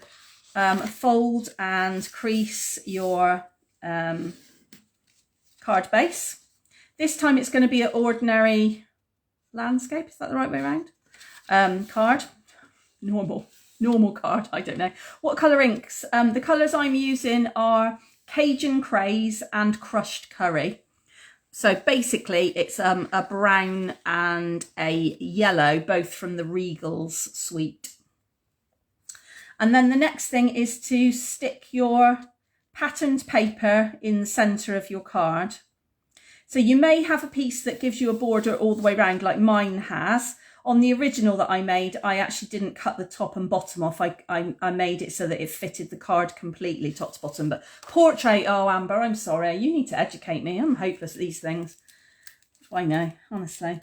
fold and crease your card base. This time it's going to be an ordinary landscape, is that the right way around? Card, normal card, I don't know. What colour inks? The colours I'm using are Cajun Craze and Crushed Curry. So basically it's a brown and a yellow, both from the Regals suite. And then the next thing is to stick your patterned paper in the centre of your card. So you may have a piece that gives you a border all the way around like mine has. On the original that I made, I actually didn't cut the top and bottom off. I made it so that it fitted the card completely, top to bottom. But portrait, oh Amber, I'm sorry. You need to educate me. I'm hopeless at these things. I know, honestly.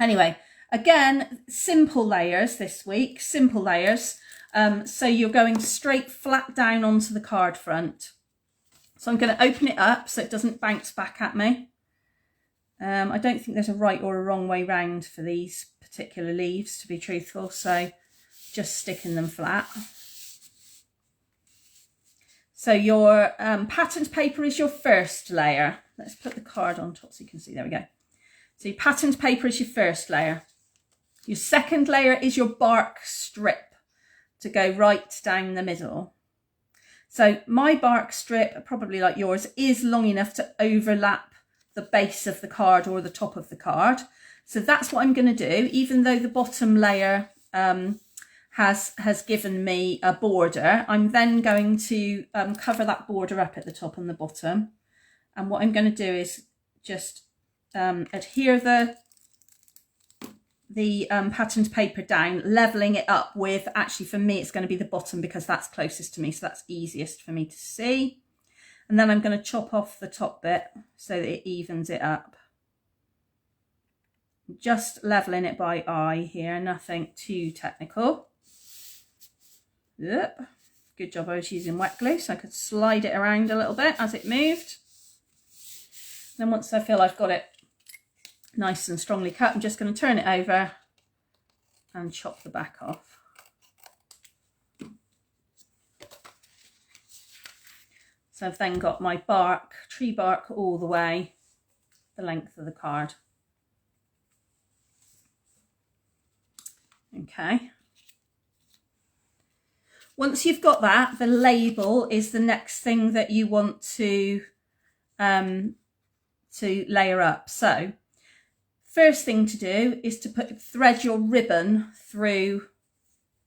Anyway, again, simple layers this week, simple layers. So you're going straight flat down onto the card front. So I'm going to open it up so it doesn't bounce back at me. I don't think there's a right or a wrong way round for these particular leaves, to be truthful, so just sticking them flat. So your patterned paper is your first layer. Let's put the card on top so you can see. There we go. So your patterned paper is your first layer. Your second layer is your bark strip to go right down the middle. So my bark strip, probably like yours, is long enough to overlap the base of the card or the top of the card. So that's what I'm going to do, even though the bottom layer has given me a border. I'm then going to cover that border up at the top and the bottom. And what I'm going to do is just adhere the patterned paper down, leveling it up with, actually for me it's going to be the bottom because that's closest to me, so that's easiest for me to see. And then I'm going to chop off the top bit so that it evens it up. Just leveling it by eye here, nothing too technical. Yep. Good job I was using wet glue so I could slide it around a little bit as it moved. Then once I feel I've got it nice and strongly cut, I'm just going to turn it over and chop the back off. So I've then got my bark, tree bark, all the way the length of the card. Okay. Once you've got that, the label is the next thing that you want to layer up. So first thing to do is to thread your ribbon through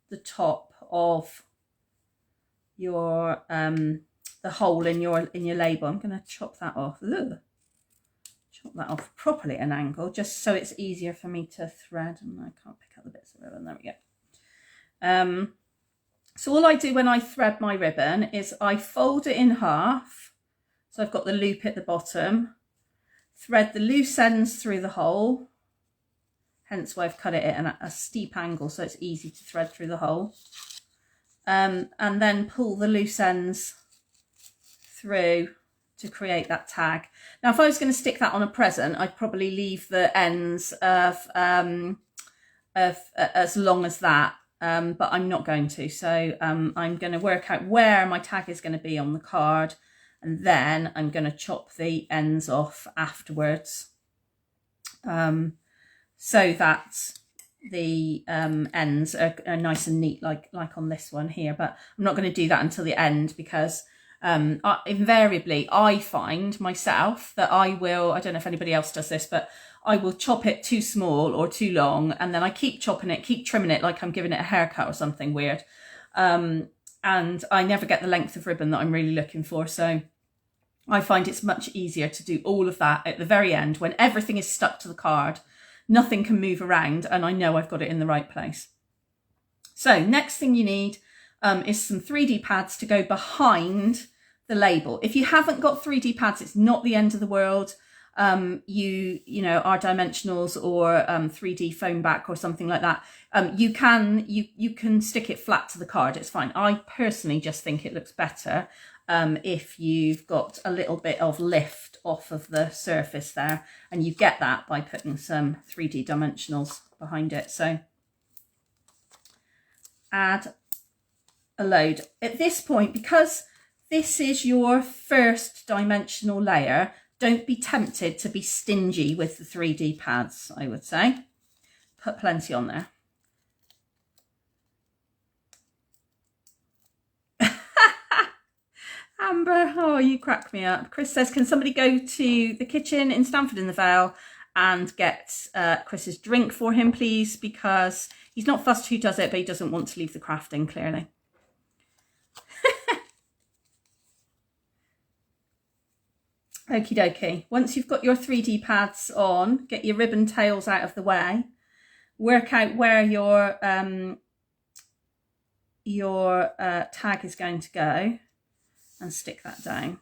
the top of your the hole in your label. I'm going to chop that off. Ugh. Chop that off properly at an angle, just so it's easier for me to thread. And I can't pick up the bits of ribbon. There we go. So all I do when I thread my ribbon is I fold it in half. So I've got the loop at the bottom, thread the loose ends through the hole, hence why I've cut it at a steep angle so it's easy to thread through the hole, and then pull the loose ends through to create that tag. Now if I was going to stick that on a present, I'd probably leave the ends of as long as that. But I'm not going to, so I'm going to work out where my tag is going to be on the card, and then I'm going to chop the ends off afterwards, so that the ends are nice and neat, like on this one here. But I'm not going to do that until the end, because invariably I find myself that I don't know if anybody else does this, but I will chop it too small or too long, and then I keep chopping it, keep trimming it like I'm giving it a haircut or something weird. And I never get the length of ribbon that I'm really looking for. So I find it's much easier to do all of that at the very end when everything is stuck to the card. Nothing can move around and I know I've got it in the right place. So next thing you need is some 3D pads to go behind the label. If you haven't got 3D pads, it's not the end of the world. You know, our dimensionals or 3D foam back or something like that, you can stick it flat to the card. It's fine. I personally just think it looks better if you've got a little bit of lift off of the surface there, and you get that by putting some 3D dimensionals behind it. So add a load at this point, because this is your first dimensional layer. Don't be tempted to be stingy with the 3D pads, I would say. Put plenty on there. Amber, oh, you crack me up. Chris says, can somebody go to the kitchen in Stamford in the Vale and get Chris's drink for him, please? Because he's not fussed who does it, but he doesn't want to leave the crafting, clearly. Okie dokie. Once you've got your 3D pads on, get your ribbon tails out of the way. Work out where your tag is going to go and stick that down.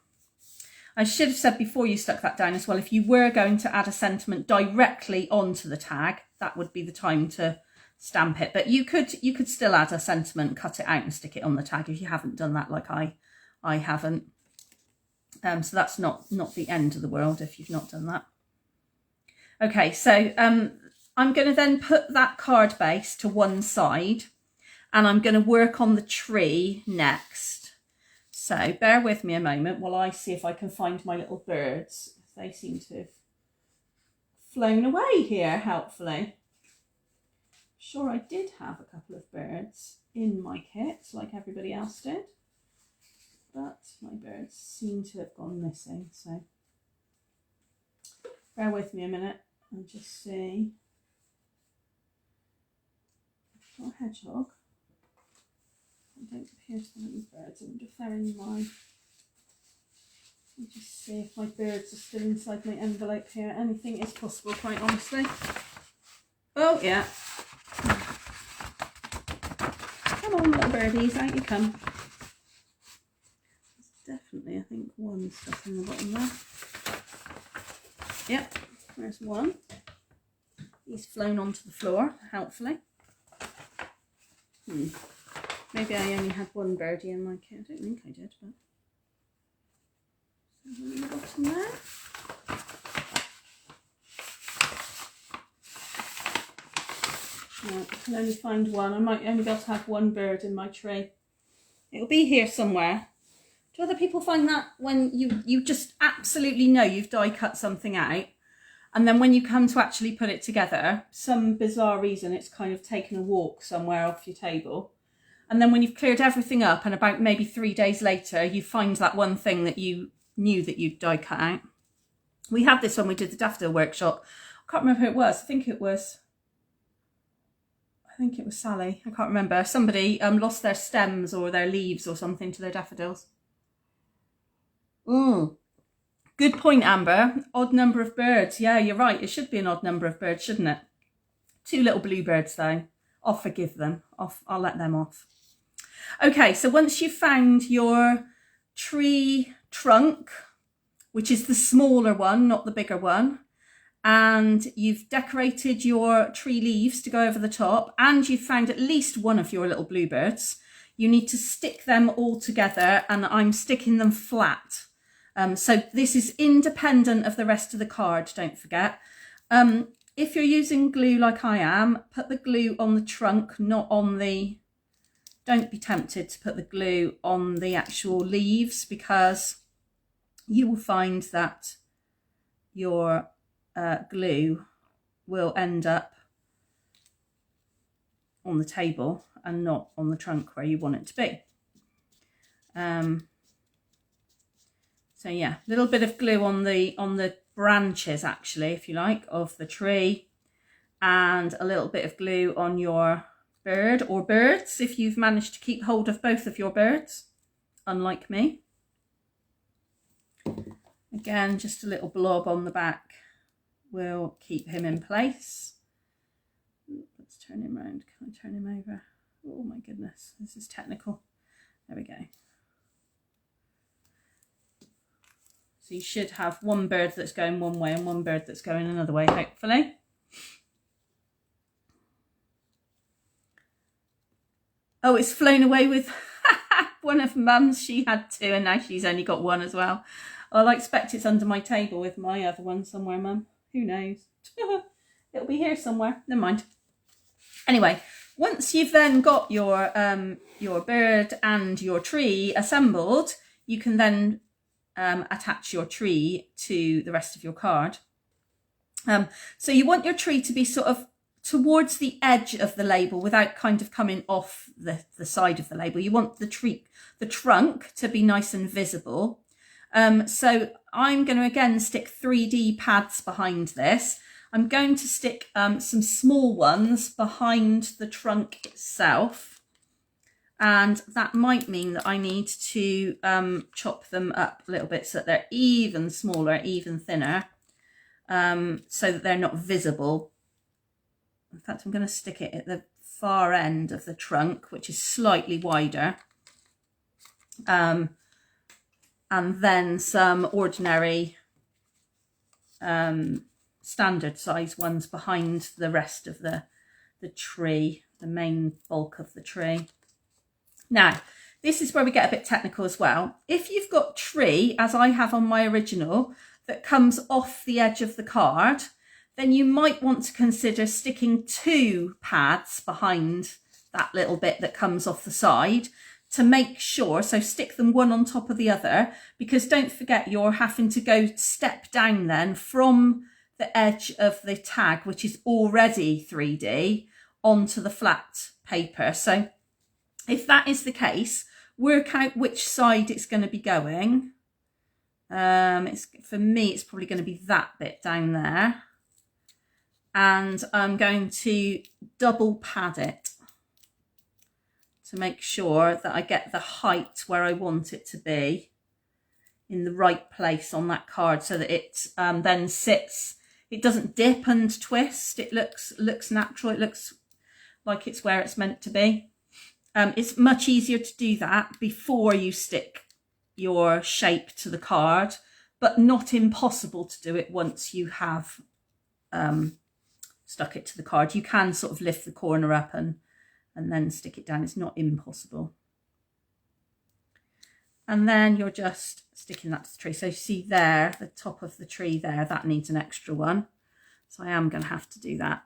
I should have said before you stuck that down as well, if you were going to add a sentiment directly onto the tag, that would be the time to stamp it. But you could still add a sentiment, cut it out and stick it on the tag if you haven't done that, like I haven't. So that's not the end of the world if you've not done that. Okay, so I'm going to then put that card base to one side, and I'm going to work on the tree next. So bear with me a moment while I see if I can find my little birds. They seem to have flown away here, helpfully. Sure, I did have a couple of birds in my kit, like everybody else did. But my birds seem to have gone missing, so bear with me a minute and just see. I've got a hedgehog. I don't appear to have any birds. I wonder if they're in mine. Let me just see if my birds are still inside my envelope here. Anything is possible, quite honestly. Oh yeah. Come on, little birdies, out you come. Definitely, I think one stuck in the bottom there. Yep, there's one. He's flown onto the floor, helpfully. Maybe I only had one birdie in my kit. I don't think I did, but something in the bottom there. No, I can only find one. I might only be able to have one bird in my tree. It'll be here somewhere. Do other people find that when you just absolutely know you've die cut something out And then when you come to actually put it together, some bizarre reason it's kind of taken a walk somewhere off your table. And then when you've cleared everything up and about maybe 3 days later, you find that one thing that you knew that you'd die cut out. We had this when we did the daffodil workshop. I can't remember who it was. I think it was Sally. I can't remember. Somebody lost their stems or their leaves or something to their daffodils. Good point, Amber. Odd number of birds. Yeah, you're right. It should be an odd number of birds, shouldn't it? 2 little bluebirds though. I'll forgive them. I'll let them off. Okay, so once you've found your tree trunk, which is the smaller one, not the bigger one, and you've decorated your tree leaves to go over the top, and you've found at least one of your little bluebirds, you need to stick them all together, and I'm sticking them flat. So this is independent of the rest of the card, don't forget. If you're using glue like I am, put the glue on the trunk, not on the... Don't be tempted to put the glue on the actual leaves, because you will find that your glue will end up on the table and not on the trunk where you want it to be. So yeah, a little bit of glue on the branches actually, if you like, of the tree, and a little bit of glue on your bird or birds if you've managed to keep hold of both of your birds, unlike me. Again, just a little blob on the back will keep him in place. Let's turn him around. Can I turn him over? Oh my goodness, this is technical. There we go. So you should have one bird that's going one way and one bird that's going another way, hopefully. Oh, it's flown away with one of Mum's. She had 2 and now she's only got 1 as well. Well, I expect it's under my table with my other one somewhere, Mum. Who knows? It'll be here somewhere. Never mind. Anyway, once you've then got your bird and your tree assembled, you can then attach your tree to the rest of your card. So you want your tree to be sort of towards the edge of the label without kind of coming off the side of the label. You want the trunk to be nice and visible. So I'm going to again stick 3D pads behind this. I'm going to stick some small ones behind the trunk itself. And that might mean that I need to chop them up a little bit so that they're even smaller, even thinner, so that they're not visible. In fact, I'm going to stick it at the far end of the trunk, which is slightly wider. And then some ordinary standard size ones behind the rest of the tree, the main bulk of the tree. Now, this is where we get a bit technical as well. If you've got tree, as I have on my original, that comes off the edge of the card, then you might want to consider sticking 2 pads behind that little bit that comes off the side to make sure, so stick them one on top of the other, because don't forget you're having to go step down then from the edge of the tag, which is already 3D, onto the flat paper. So if that is the case, work out which side it's going to be going. For me, it's probably going to be that bit down there. And I'm going to double pad it to make sure that I get the height where I want it to be in the right place on that card, so that it then sits, it doesn't dip and twist, it looks natural, it looks like it's where it's meant to be. It's much easier to do that before you stick your shape to the card, but not impossible to do it once you have stuck it to the card. You can sort of lift the corner up and then stick it down. It's not impossible. And then you're just sticking that to the tree. So you see there, the top of the tree there, that needs an extra one. So I am going to have to do that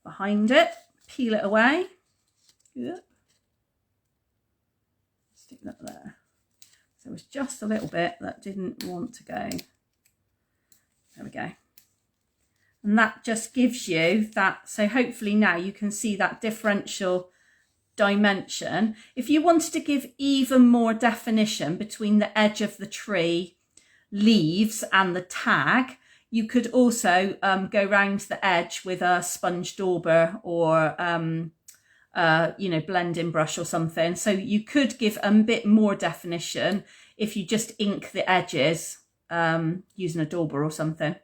behind it. Peel it away. Yep. Stick that there. So it was just a little bit that didn't want to go. There we go. And that just gives you that, so hopefully now you can see that differential dimension. If you wanted to give even more definition between the edge of the tree leaves and the tag, you could also go round the edge with a sponge dauber or you know, blending brush or something. So you could give a bit more definition if you just ink the edges using a dauber or something.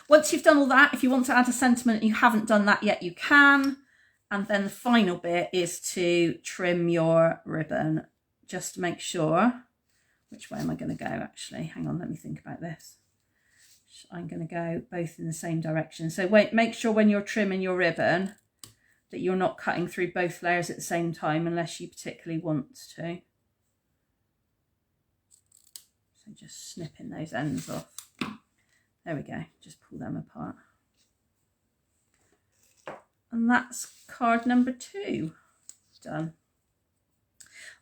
Once you've done all that, if you want to add a sentiment and you haven't done that yet, you can. And then the final bit is to trim your ribbon. Just to make sure, which way am I going to go actually? Hang on, let me think about this. I'm going to go both in the same direction. So make sure when you're trimming your ribbon that you're not cutting through both layers at the same time unless you particularly want to. So just snipping those ends off. There we go, just pull them apart. And that's card number 2 done.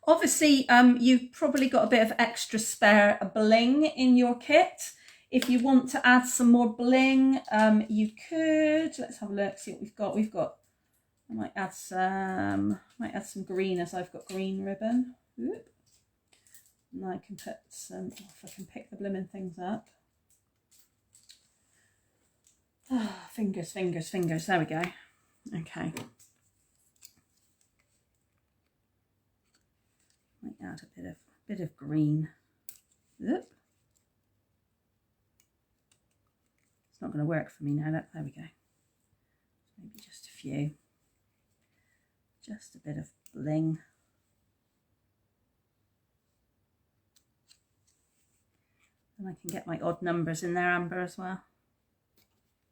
Obviously, you've probably got a bit of extra spare bling in your kit. If you want to add some more bling, you could. Let's have a look, see what we've got. I might add some green, as I've got green ribbon. Oop. And I can put some, if I can pick the blooming things up. Oh, fingers, fingers, fingers. There we go. Okay. Might add a bit of green. Oop. It's not going to work for me now. There we go. Maybe just a few. Just a bit of bling. And I can get my odd numbers in there, Amber, as well.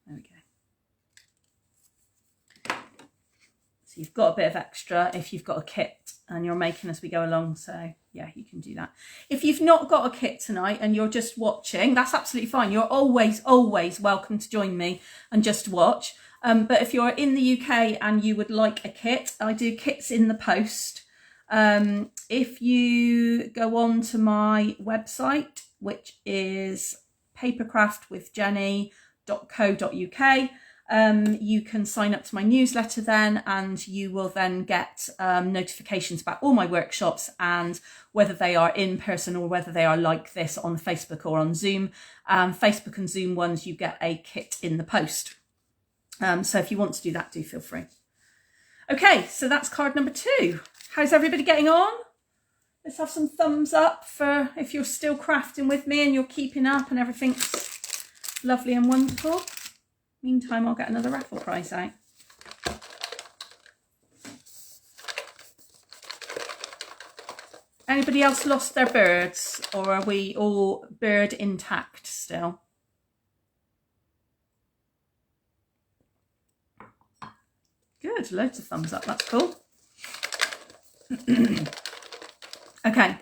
There we go. So you've got a bit of extra if you've got a kit and you're making as we go along. So yeah, you can do that. If you've not got a kit tonight and you're just watching, that's absolutely fine. You're always, always welcome to join me and just watch. But if you're in the UK and you would like a kit, I do kits in the post. If you go on to my website, which is papercraftwithjenny.co.uk, you can sign up to my newsletter then, and you will then get notifications about all my workshops and whether they are in person or whether they are like this on Facebook or on Zoom. Facebook and Zoom ones, you get a kit in the post. So if you want to do that, do feel free. Okay, so that's card number 2. How's everybody getting on? Let's have some thumbs up for if you're still crafting with me and you're keeping up and everything's lovely and wonderful. Meantime, I'll get another raffle prize out. Anybody else lost their birds, or are we all bird intact still? Good, loads of thumbs up, that's cool. Okay.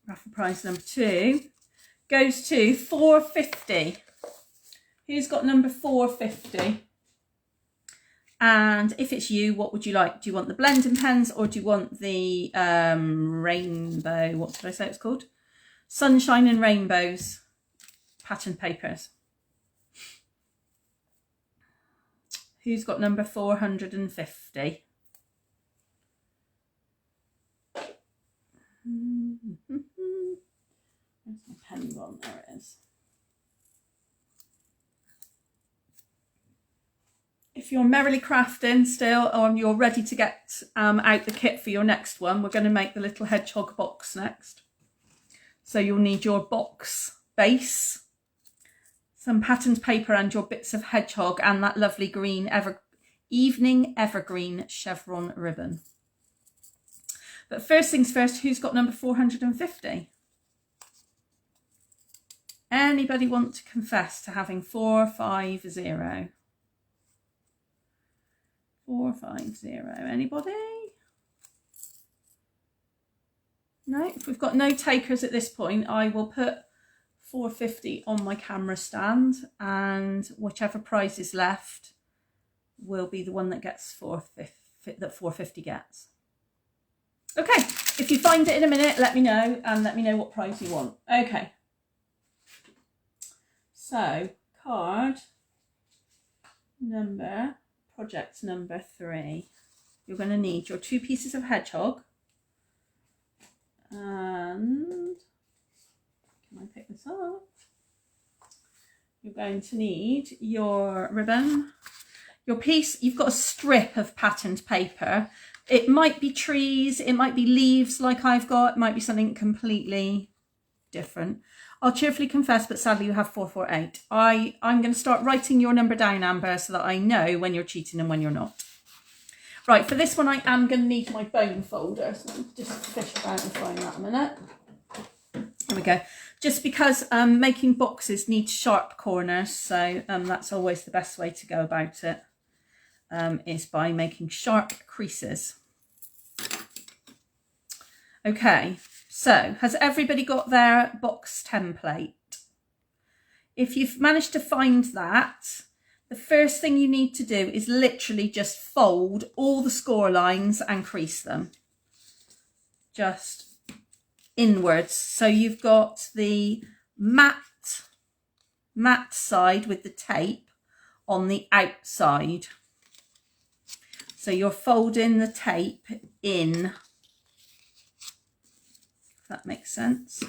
Raffle prize number 2 goes to 450. Who's got number 450? And if it's you, what would you like? Do you want the blending pens or do you want the rainbow, what did I say it's called? Sunshine and Rainbows pattern papers. Who's got number 450? Where's my pen gone? There it is. If you're merrily crafting still, or you're ready to get out the kit for your next one, we're going to make the little hedgehog box next. So you'll need your box base, some patterned paper and your bits of hedgehog and that lovely green evening evergreen chevron ribbon. But first things first, who's got number 450? Anybody want to confess to having 450? 450. Anybody? No? If we've got no takers at this point, I will put 450 on my camera stand, and whichever prize is left will be the one that gets 450 gets. Okay, if you find it in a minute, let me know, and let me know what prize you want. Okay. So card number, project number 3. You're going to need your 2 pieces of hedgehog, and can I pick this up? You're going to need your ribbon, your piece. You've got a strip of patterned paper. It might be trees, it might be leaves like I've got, it might be something completely different. I'll cheerfully confess, but sadly you have 448. I'm going to start writing your number down, Amber, so that I know when you're cheating and when you're not. Right, for this one I am going to need my bone folder, so I'll just fish about and find that a minute. There we go. Just because making boxes needs sharp corners, so that's always the best way to go about it, is by making sharp creases. Okay, so has everybody got their box template? If you've managed to find that, the first thing you need to do is literally just fold all the score lines and crease them. Just inwards. So you've got the matte side with the tape on the outside. So you're folding the tape in, if that makes sense.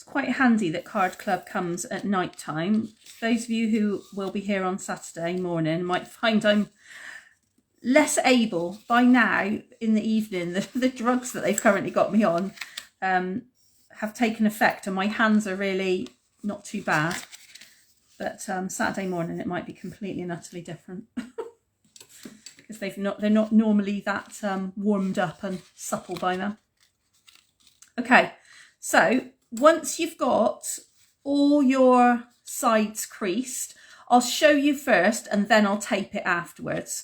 Quite handy that Card Club comes at night time. Those of you who will be here on Saturday morning might find I'm less able by now in the evening. The drugs that they've currently got me on have taken effect and my hands are really not too bad. But Saturday morning it might be completely and utterly different because they're not normally that warmed up and supple by now. Okay, so once you've got all your sides creased, I'll show you first and then I'll tape it afterwards.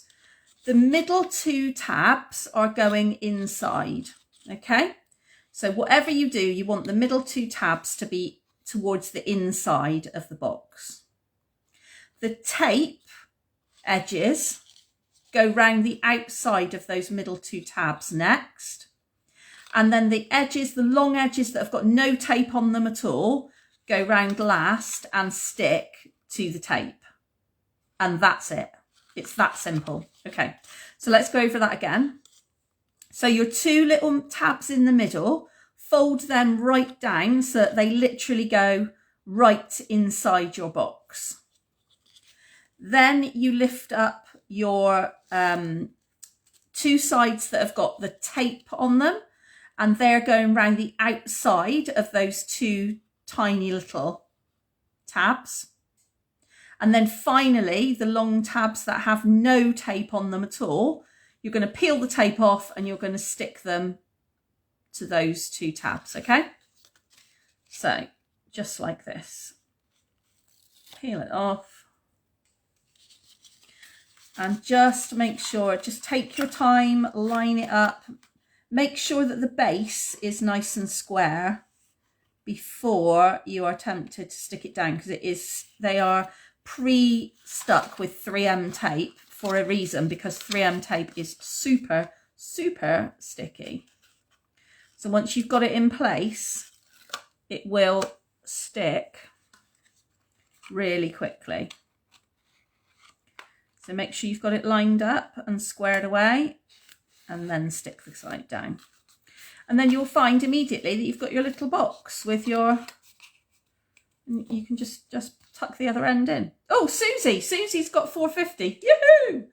The middle 2 tabs are going inside, okay? So whatever you do, you want the middle 2 tabs to be towards the inside of the box. The tape edges go round the outside of those middle 2 tabs next. And then the edges, the long edges that have got no tape on them at all, go round last and stick to the tape. And that's it. It's that simple. Okay, so let's go over that again. So your 2 little tabs in the middle, fold them right down so that they literally go right inside your box. Then you lift up your 2 sides that have got the tape on them, and they're going around the outside of those 2 tiny little tabs. And then finally, the long tabs that have no tape on them at all, you're going to peel the tape off and you're going to stick them to those 2 tabs, okay? So just like this. Peel it off. And just make sure, just take your time, line it up. Make sure that the base is nice and square before you are tempted to stick it down, because they are pre-stuck with 3M tape for a reason, because 3M tape is super, super sticky. So once you've got it in place, it will stick really quickly. So make sure you've got it lined up and squared away, and then stick the side down. And then you'll find immediately that you've got your little box with your, you can just tuck the other end in. Oh, Susie's got 450. Yoo-hoo!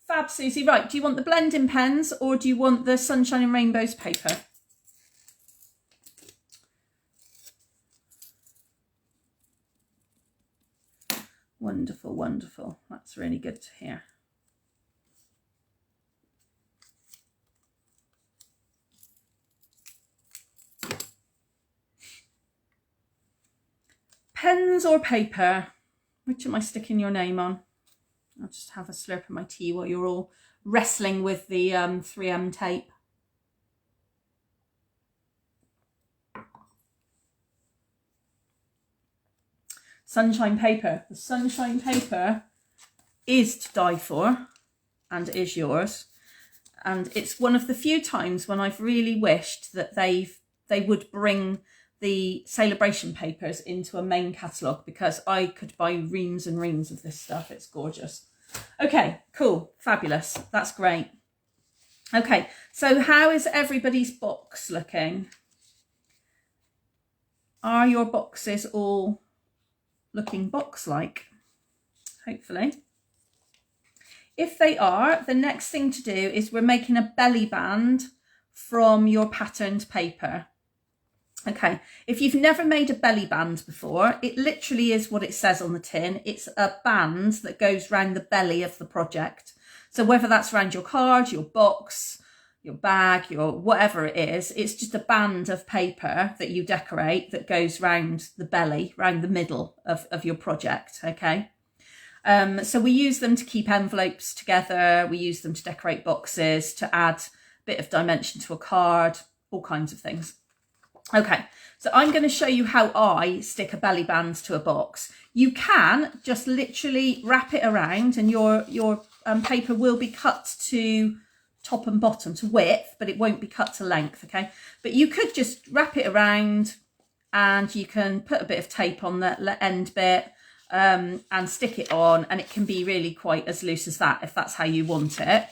Fab, Susie. Right, do you want the blending pens or do you want the Sunshine and Rainbows paper? Wonderful, wonderful. That's really good to hear. Pens or paper? Which am I sticking your name on? I'll just have a slurp of my tea while you're all wrestling with the 3M tape. Sunshine paper. The Sunshine paper is to die for. and it is yours. And it's one of the few times when I've really wished that they would bring the celebration papers into a main catalogue, because I could buy reams and reams of this stuff. It's gorgeous. Okay, cool, fabulous. That's great. Okay, so how is everybody's box looking? Are your boxes all looking box-like? Hopefully. If they are, the next thing to do is we're making a belly band from your patterned paper. Okay, if you've never made a belly band before, it literally is what it says on the tin. It's a band that goes around the belly of the project. So whether that's around your card, your box, your bag, your whatever it is, it's just a band of paper that you decorate that goes round the belly, round the middle of your project, okay? So we use them to keep envelopes together, we use them to decorate boxes, to add a bit of dimension to a card, all kinds of things. Okay, so I'm going to show you how I stick a belly band to a box. You can just literally wrap it around, and your paper will be cut to top and bottom, to width, but it won't be cut to length, okay? But you could just wrap it around, and you can put a bit of tape on the end bit, and stick it on, and it can be really quite as loose as that if that's how you want it.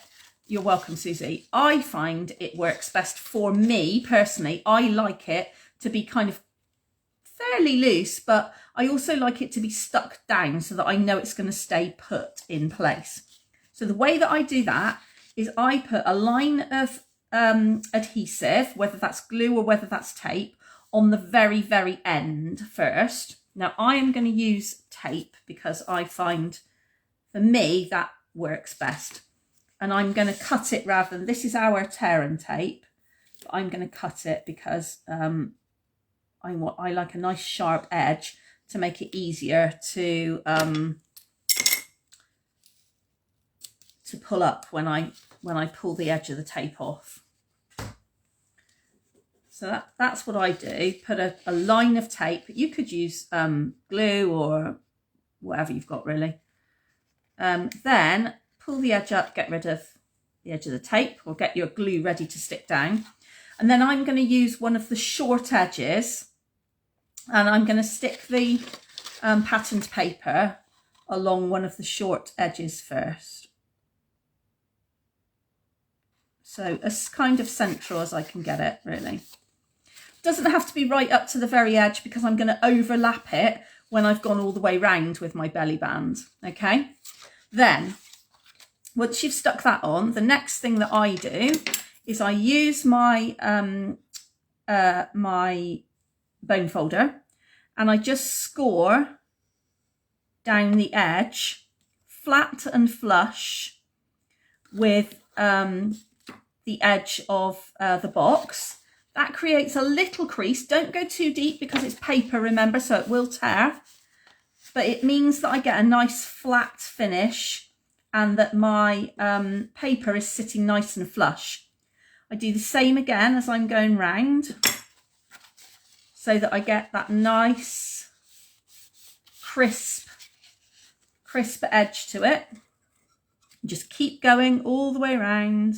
You're welcome, Susie. I find it works best for me personally. I like it to be kind of fairly loose, but I also like it to be stuck down so that I know it's going to stay put in place. So the way that I do that is I put a line of adhesive, whether that's glue or whether that's tape, on the very, very end first. Now I am going to use tape because I find, for me, that works best. And I'm going to cut it rather than, this is our tear and tape, but I'm going to cut it because I like a nice sharp edge to make it easier to pull up when I pull the edge of the tape off. So that's what I do. Put a line of tape. You could use glue or whatever you've got really. Then pull the edge up, get rid of the edge of the tape, or get your glue ready to stick down. And then I'm going to use one of the short edges, and I'm going to stick the patterned paper along one of the short edges first. So as kind of central as I can get it, really. Doesn't have to be right up to the very edge because I'm going to overlap it when I've gone all the way round with my belly band, okay? Then, once you've stuck that on, the next thing that I do is I use my my bone folder, and I just score down the edge, flat and flush with the edge of the box. That creates a little crease. Don't go too deep because it's paper, remember, so it will tear. But it means that I get a nice flat finish and that my paper is sitting nice and flush. I do the same again as I'm going round so that I get that nice crisp edge to it. Just keep going all the way around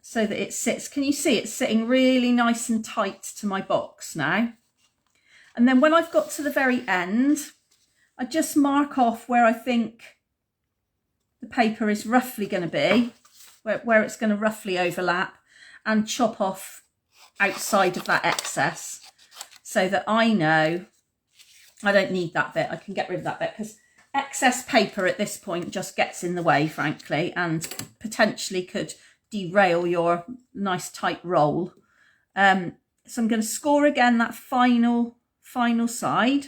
so that it sits. Can you see it's sitting really nice and tight to my box now? And then when I've got to the very end, I just mark off where I think the paper is roughly going to be, where it's going to roughly overlap, and chop off outside of that excess so that I know I don't need that bit. I can get rid of that bit because excess paper at this point just gets in the way, frankly, and potentially could derail your nice tight roll. So I'm going to score again that final side.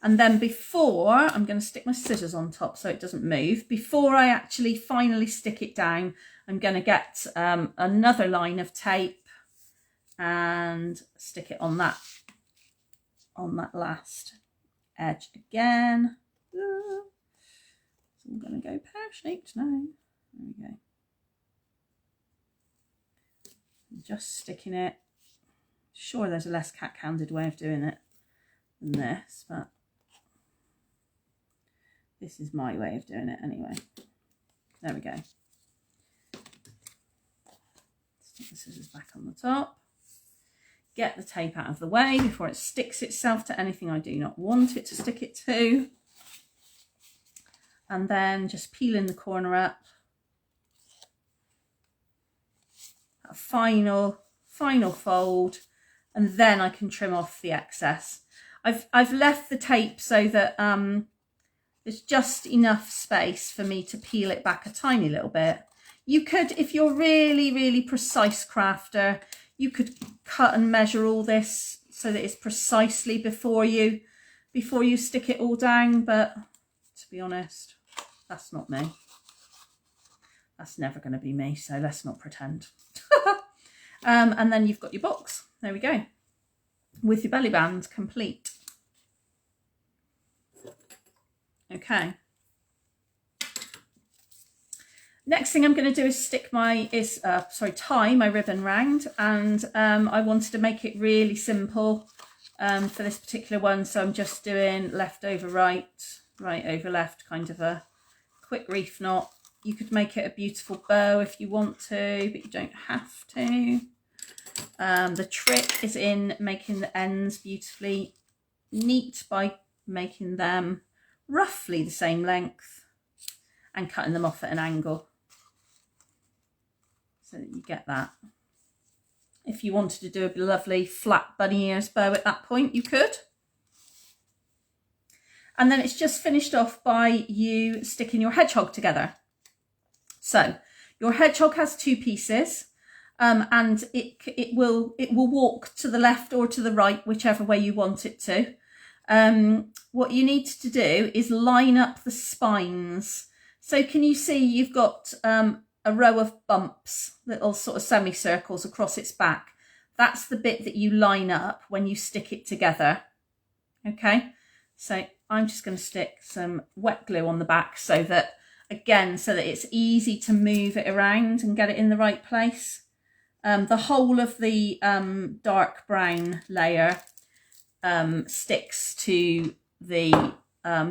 And then before, I'm going to stick my scissors on top so it doesn't move. Before I actually finally stick it down, I'm going to get another line of tape and stick it on that last edge again. So I'm going to go pear-shaped now. There we go. I'm just sticking it. Sure, there's a less cat-handed way of doing it than this, but This is my way of doing it anyway. There we go. Stick the scissors back on the top. Get the tape out of the way before it sticks itself to anything I do not want it to stick it to. And then just peeling the corner up. A final fold, and then I can trim off the excess. I've left the tape so that there's just enough space for me to peel it back a tiny little bit. You could, if you're really precise crafter, you could cut and measure all this so that it's precisely before you stick it all down, but to be honest, that's not me. That's never going to be me, so let's not pretend. And then you've got your box. There we go. With your belly band complete. Okay. Next thing I'm going to do is tie my ribbon round, and I wanted to make it really simple for this particular one, so I'm just doing left over right, right over left, kind of a quick reef knot. You could make it a beautiful bow if you want to, but you don't have to. The trick is in making the ends beautifully neat by making them roughly the same length and cutting them off at an angle so that you get that. If you wanted to do a lovely flat bunny ears bow at that point, you could. And then it's just finished off by you sticking your hedgehog together. So your hedgehog has two pieces, and it will walk to the left or to the right, whichever way you want it to. What you need to do is line up the spines. So can you see you've got a row of bumps, little sort of semicircles across its back. That's the bit that you line up when you stick it together. Okay, so I'm just going to stick some wet glue on the back so that, again, so that it's easy to move it around and get it in the right place. The whole of the dark brown layer sticks to the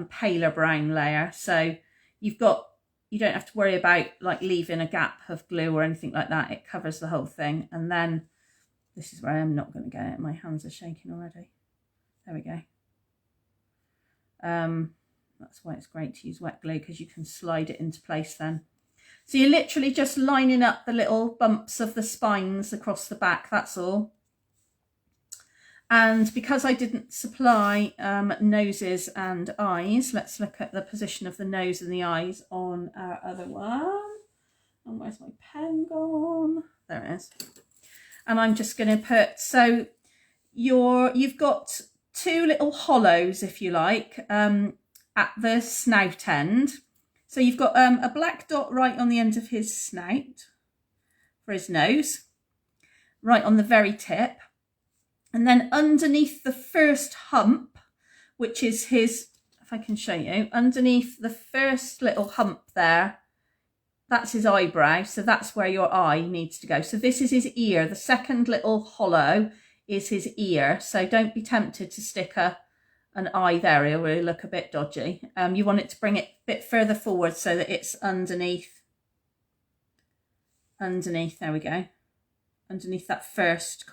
paler brown layer, so you don't have to worry about like leaving a gap of glue or anything like that. It covers the whole thing. And then this is where I'm not going to get it. My hands are shaking already. There we go. That's why it's great to use wet glue, because you can slide it into place then. So you're literally just lining up the little bumps of the spines across the back, that's all. And because I didn't supply noses and eyes, let's look at the position of the nose and the eyes on our other one. And where's my pen gone? There it is. And I'm just going to put, so you've got two little hollows, if you like, at the snout end. So you've got a black dot right on the end of his snout for his nose, right on the very tip. And then underneath the first hump, which is his, if I can show you, underneath the first little hump there, that's his eyebrow. So that's where your eye needs to go. So this is his ear. The second little hollow is his ear. So don't be tempted to stick an eye there. It will look a bit dodgy. You want it to bring it a bit further forward so that it's underneath, there we go. Underneath that first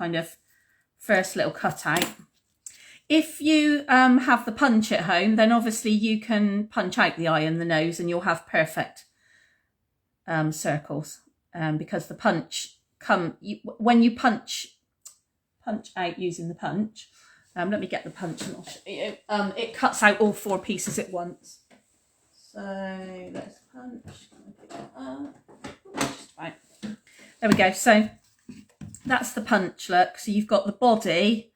little cutout. If you have the punch at home, then obviously you can punch out the eye and the nose and you'll have perfect circles, because the punch when you punch out using the punch, let me get the punch and I'll show you, it cuts out all four pieces at once. So let's punch, just right. There we go. So that's the punch look. So you've got the body,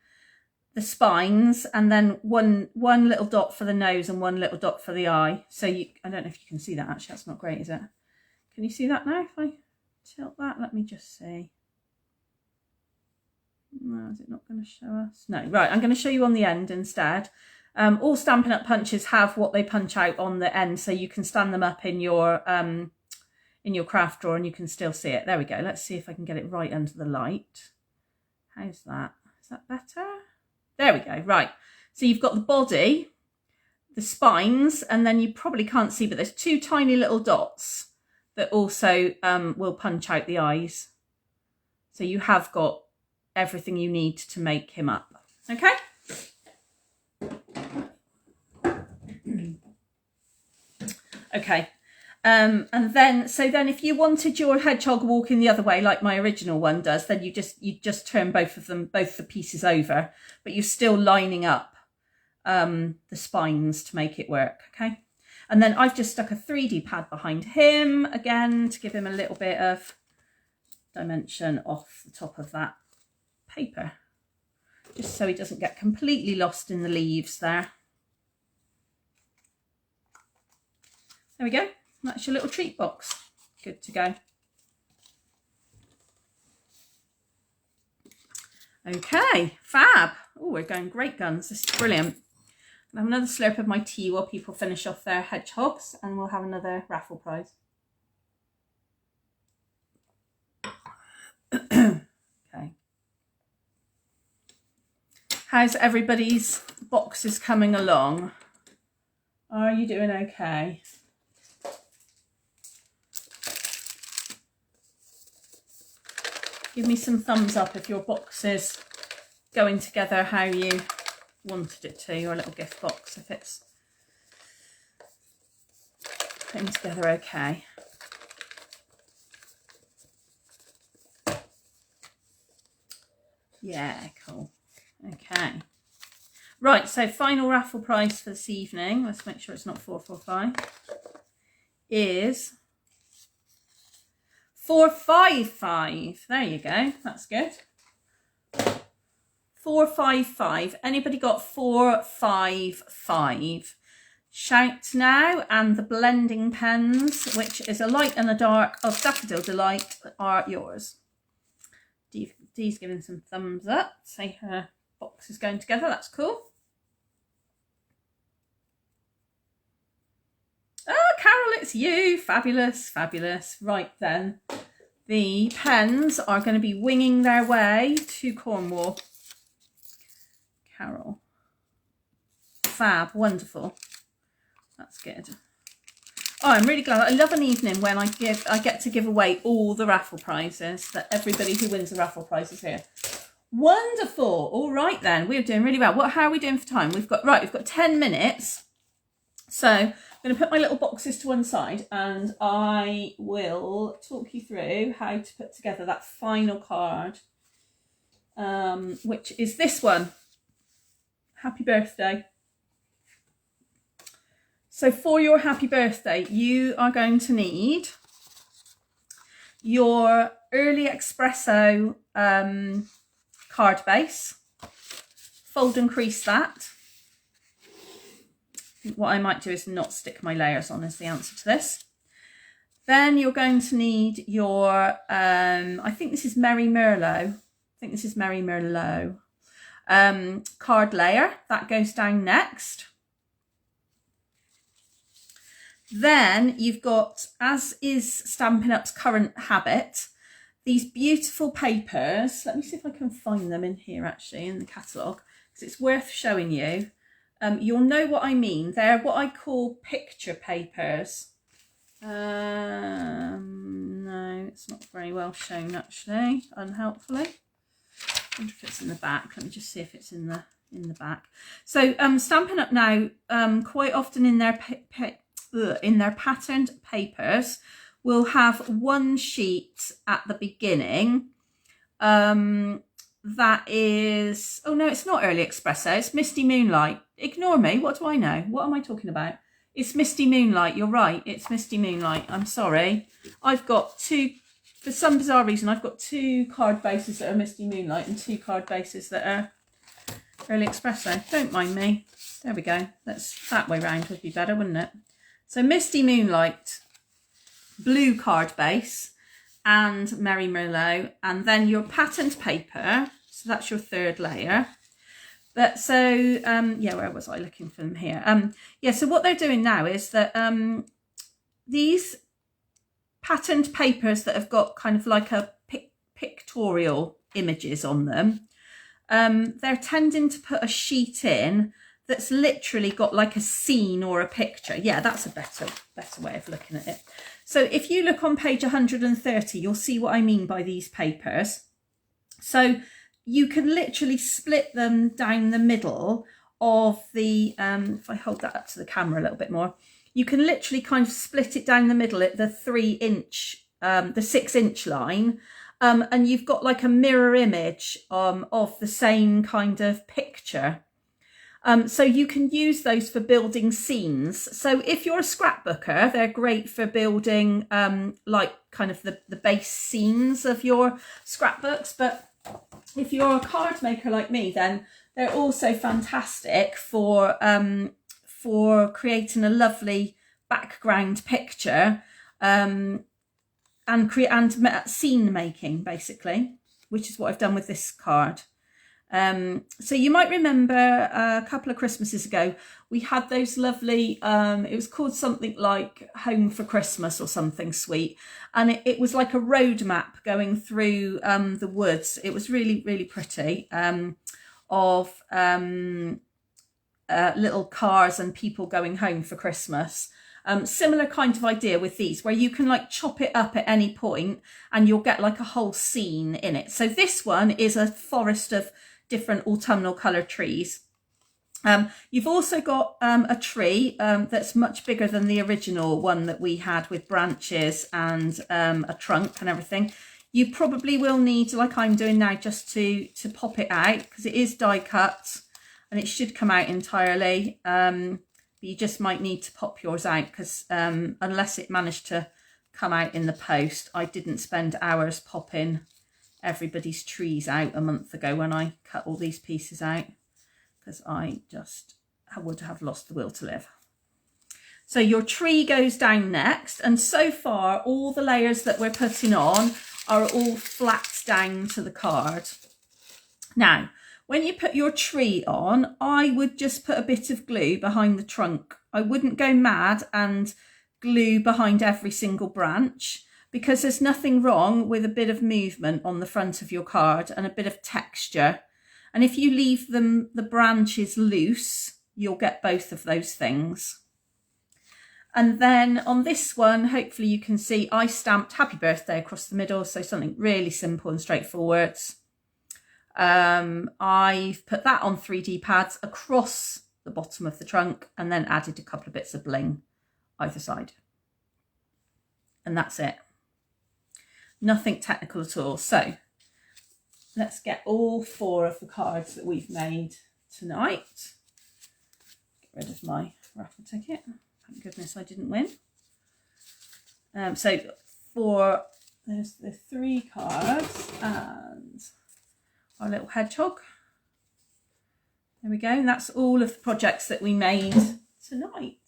the spines, and then one little dot for the nose and one little dot for the eye. So I don't know if you can see that actually. That's not great, is it? Can you see that now? If I tilt that, let me just see. No, is it not going to show us? No, right. I'm going to show you on the end instead. All Stampin' Up punches have what they punch out on the end, so you can stand them up in your craft drawer and you can still see it. There we go. Let's see if I can get it right under the light. How's that? Is that better? There we go. Right. So you've got the body, the spines, and then you probably can't see, but there's 2 tiny little dots that also will punch out the eyes. So you have got everything you need to make him up. Okay. Okay. And then if you wanted your hedgehog walking the other way, like my original one does, then you just turn both the pieces over, but you're still lining up the spines to make it work. Okay. And then I've just stuck a 3D pad behind him again to give him a little bit of dimension off the top of that paper, just so he doesn't get completely lost in the leaves there. There we go. That's your little treat box. Good to go. Okay, fab. Oh, we're going great guns. This is brilliant. I'll have another slurp of my tea while people finish off their hedgehogs, and we'll have another raffle prize. Okay. How's everybody's boxes coming along? Are you doing okay? Give me some thumbs up if your box is going together how you wanted it to, your little gift box, if it's putting together okay. Yeah, cool. Okay. Right, so final raffle prize for this evening, let's make sure it's not 445, is 455. There you go. That's good. 455. Anybody got 455? Shout now, and the blending pens, which is a light and a dark of Daffodil Delight, are yours. Dee's giving some thumbs up. Say her box is going together. That's cool. Oh, Carol, it's you. Fabulous, fabulous. Right then. The pens are going to be winging their way to Cornwall. Carol. Fab, wonderful. That's good. Oh, I'm really glad. I love an evening when I get to give away all the raffle prizes, that everybody who wins the raffle prize is here. Wonderful. All right then, we're doing really well. How are we doing for time? We've got 10 minutes. So I'm going to put my little boxes to one side, and I will talk you through how to put together that final card, which is this one. Happy birthday. So for your happy birthday, you are going to need your Early Espresso card base. Fold and crease that. What I might do is not stick my layers on is the answer to this. Then you're going to need your, I think this is Merry Merlot. Card layer. That goes down next. Then you've got, as is Stampin' Up's current habit, these beautiful papers. Let me see if I can find them in here actually, in the catalogue, because it's worth showing you. You'll know what I mean. They're what I call picture papers. No, it's not very well shown actually, unhelpfully. I wonder if it's in the back. Let me just see if it's in the back. So Stampin' Up now, quite often in their patterned papers, will have one sheet at the beginning. That is, oh no, it's not Early Espresso, it's Misty Moonlight. Ignore me, what do I know? What am I talking about? It's Misty Moonlight, you're right, it's Misty Moonlight. I'm sorry. I've got two, for some bizarre reason, I've got 2 card bases that are Misty Moonlight and 2 card bases that are Early Espresso. Don't mind me. There we go. That way round would be better, wouldn't it? So Misty Moonlight, blue card base, and Merry Merlot, and then your patterned paper. So that's your 3rd layer. But so, yeah, where was I looking for them here? Yeah, so what they're doing now is that these patterned papers that have got kind of like a pictorial images on them, they're tending to put a sheet in that's literally got like a scene or a picture. Yeah, that's a better way of looking at it. So if you look on page 130, you'll see what I mean by these papers. So you can literally split them down the middle of the, if I hold that up to the camera a little bit more, you can literally kind of split it down the middle at the 3-inch, the 6-inch line. And you've got like a mirror image of the same kind of picture. So you can use those for building scenes. So if you're a scrapbooker, they're great for building like kind of the base scenes of your scrapbooks. But if you're a card maker like me, then they're also fantastic for creating a lovely background picture and scene making, basically, which is what I've done with this card. So you might remember a couple of Christmases ago, we had those lovely, it was called something like Home for Christmas or something sweet. And it was like a road map going through the woods. It was really, really pretty, of little cars and people going home for Christmas. Similar kind of idea with these, where you can like chop it up at any point and you'll get like a whole scene in it. So this one is a forest of different autumnal colour trees. You've also got a tree that's much bigger than the original one that we had with branches and a trunk and everything. You probably will need, like I'm doing now, just to pop it out, because it is die cut and it should come out entirely. But you just might need to pop yours out, because unless it managed to come out in the post, I didn't spend hours popping everybody's trees out a month ago when I cut all these pieces out, because I would have lost the will to live. So your tree goes down next, and so far all the layers that we're putting on are all flat down to the card. Now, when you put your tree on, I would just put a bit of glue behind the trunk. I wouldn't go mad and glue behind every single branch, because there's nothing wrong with a bit of movement on the front of your card and a bit of texture. And if you leave the branches loose, you'll get both of those things. And then on this one, hopefully you can see I stamped Happy Birthday across the middle, so something really simple and straightforward. I've put that on 3D pads across the bottom of the trunk and then added a couple of bits of bling either side. And that's it. Nothing technical at all. So let's get all 4 of the cards that we've made tonight. Get rid of my raffle ticket. Thank goodness I didn't win. So there's the 3 cards and our little hedgehog. There we go. And that's all of the projects that we made tonight,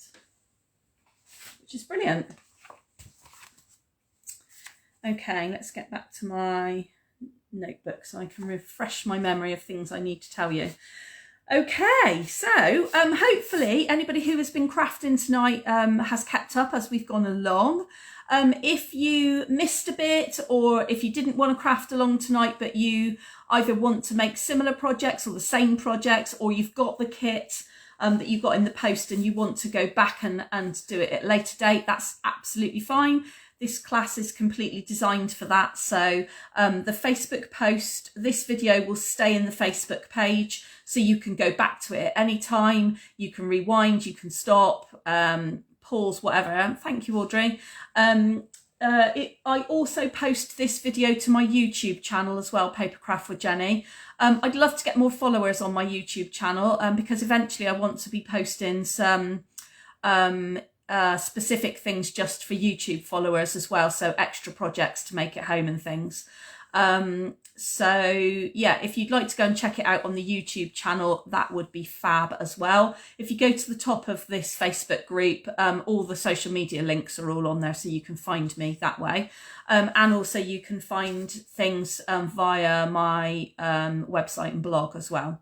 which is brilliant. Okay, let's get back to my notebook so I can refresh my memory of things I need to tell you. Okay, so hopefully anybody who has been crafting tonight has kept up as we've gone along. If you missed a bit, or if you didn't want to craft along tonight, but you either want to make similar projects or the same projects, or you've got the kit that you got in the post and you want to go back and do it at a later date, that's absolutely fine. This class is completely designed for that. So the Facebook post, this video will stay in the Facebook page, so you can go back to it at any time. You can rewind, you can stop, pause, whatever. Thank you, Audrey. I also post this video to my YouTube channel as well, Papercraft with Jenny. I'd love to get more followers on my YouTube channel because eventually I want to be posting some specific things just for YouTube followers as well, so extra projects to make at home and things. So yeah, if you'd like to go and check it out on the YouTube channel, that would be fab as well. If you go to the top of this Facebook group, all the social media links are all on there, so you can find me that way. And also you can find things via my website and blog as well.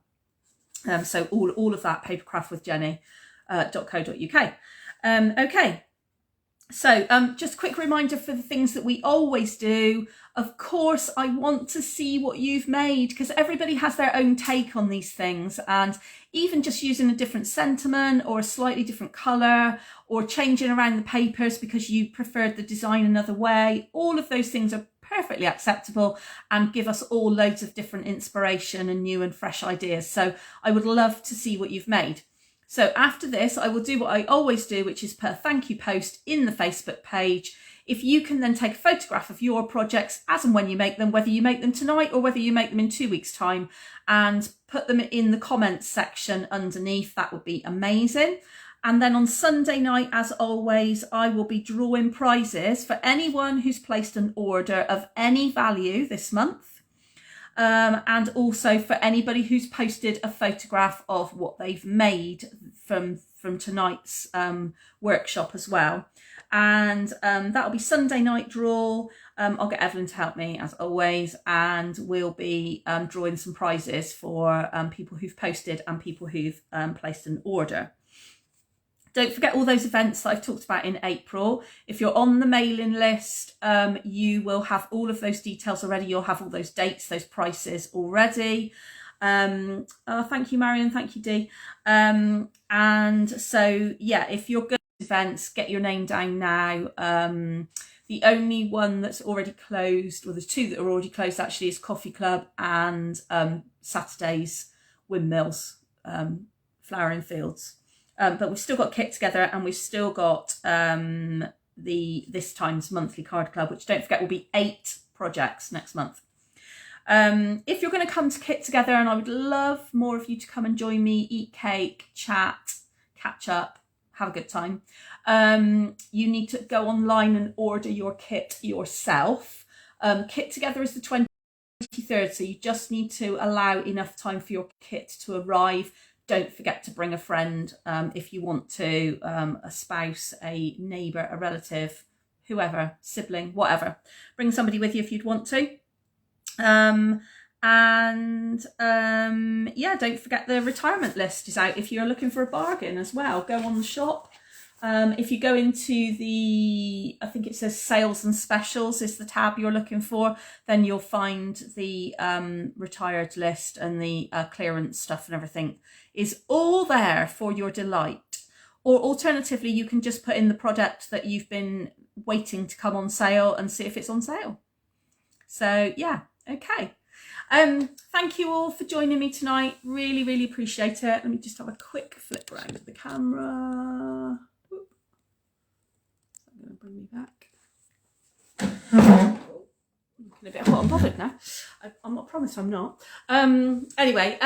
So all of that, papercraftwithjenny.co.uk. Okay, So just a quick reminder for the things that we always do. Of course, I want to see what you've made, because everybody has their own take on these things, and even just using a different sentiment or a slightly different colour, or changing around the papers because you preferred the design another way, all of those things are perfectly acceptable and give us all loads of different inspiration and new and fresh ideas. So I would love to see what you've made. So after this, I will do what I always do, which is put a thank you post in the Facebook page. If you can then take a photograph of your projects as and when you make them, whether you make them tonight or whether you make them in 2 weeks' time, and put them in the comments section underneath, that would be amazing. And then on Sunday night, as always, I will be drawing prizes for anyone who's placed an order of any value this month. And also for anybody who's posted a photograph of what they've made from tonight's workshop as well. And that'll be Sunday night draw. I'll get Evelyn to help me as always, and we'll be drawing some prizes for people who've posted and people who've placed an order. Don't forget all those events that I've talked about in April. If you're on the mailing list, you will have all of those details already. You'll have all those dates, those prices already. Thank you, Marion. Thank you, Dee. And so, yeah, if you're good at events, get your name down now. The only one that's already closed, well, there's two that are already closed actually, is Coffee Club and Saturday's Windmills, Flowering Fields. But we've still got Kit Together, and we've still got this time's monthly card club, which don't forget will be 8 projects next month. If you're going to come to Kit Together, and I would love more of you to come and join me, eat cake, chat, catch up, have a good time. You need to go online and order your kit yourself. Kit Together is the 23rd, so you just need to allow enough time for your kit to arrive. Don't forget to bring a friend if you want to, a spouse, a neighbour, a relative, whoever, sibling, whatever. Bring somebody with you if you'd want to. Yeah, don't forget the retirement list is out if you're looking for a bargain as well. Go on the shop. If you go into the, I think it says sales and specials is the tab you're looking for, then you'll find the retired list, and the clearance stuff and everything is all there for your delight. Or alternatively, you can just put in the product that you've been waiting to come on sale and see if it's on sale. So yeah, okay. Thank you all for joining me tonight. Really, really appreciate it. Let me just have a quick flip around of the camera. I'm going to bring me back. I'm looking a bit hot and bothered now. I'm not promised I'm not. Anyway,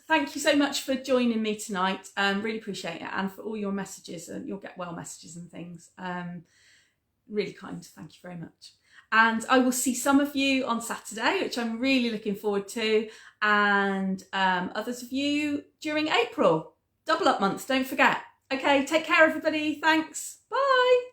thank you so much for joining me tonight. Really appreciate it, and for all your messages and your get well messages and things. Really kind. Thank you very much. And I will see some of you on Saturday, which I'm really looking forward to, and others of you during April. Double up month, don't forget. Okay, take care everybody. Thanks. Bye.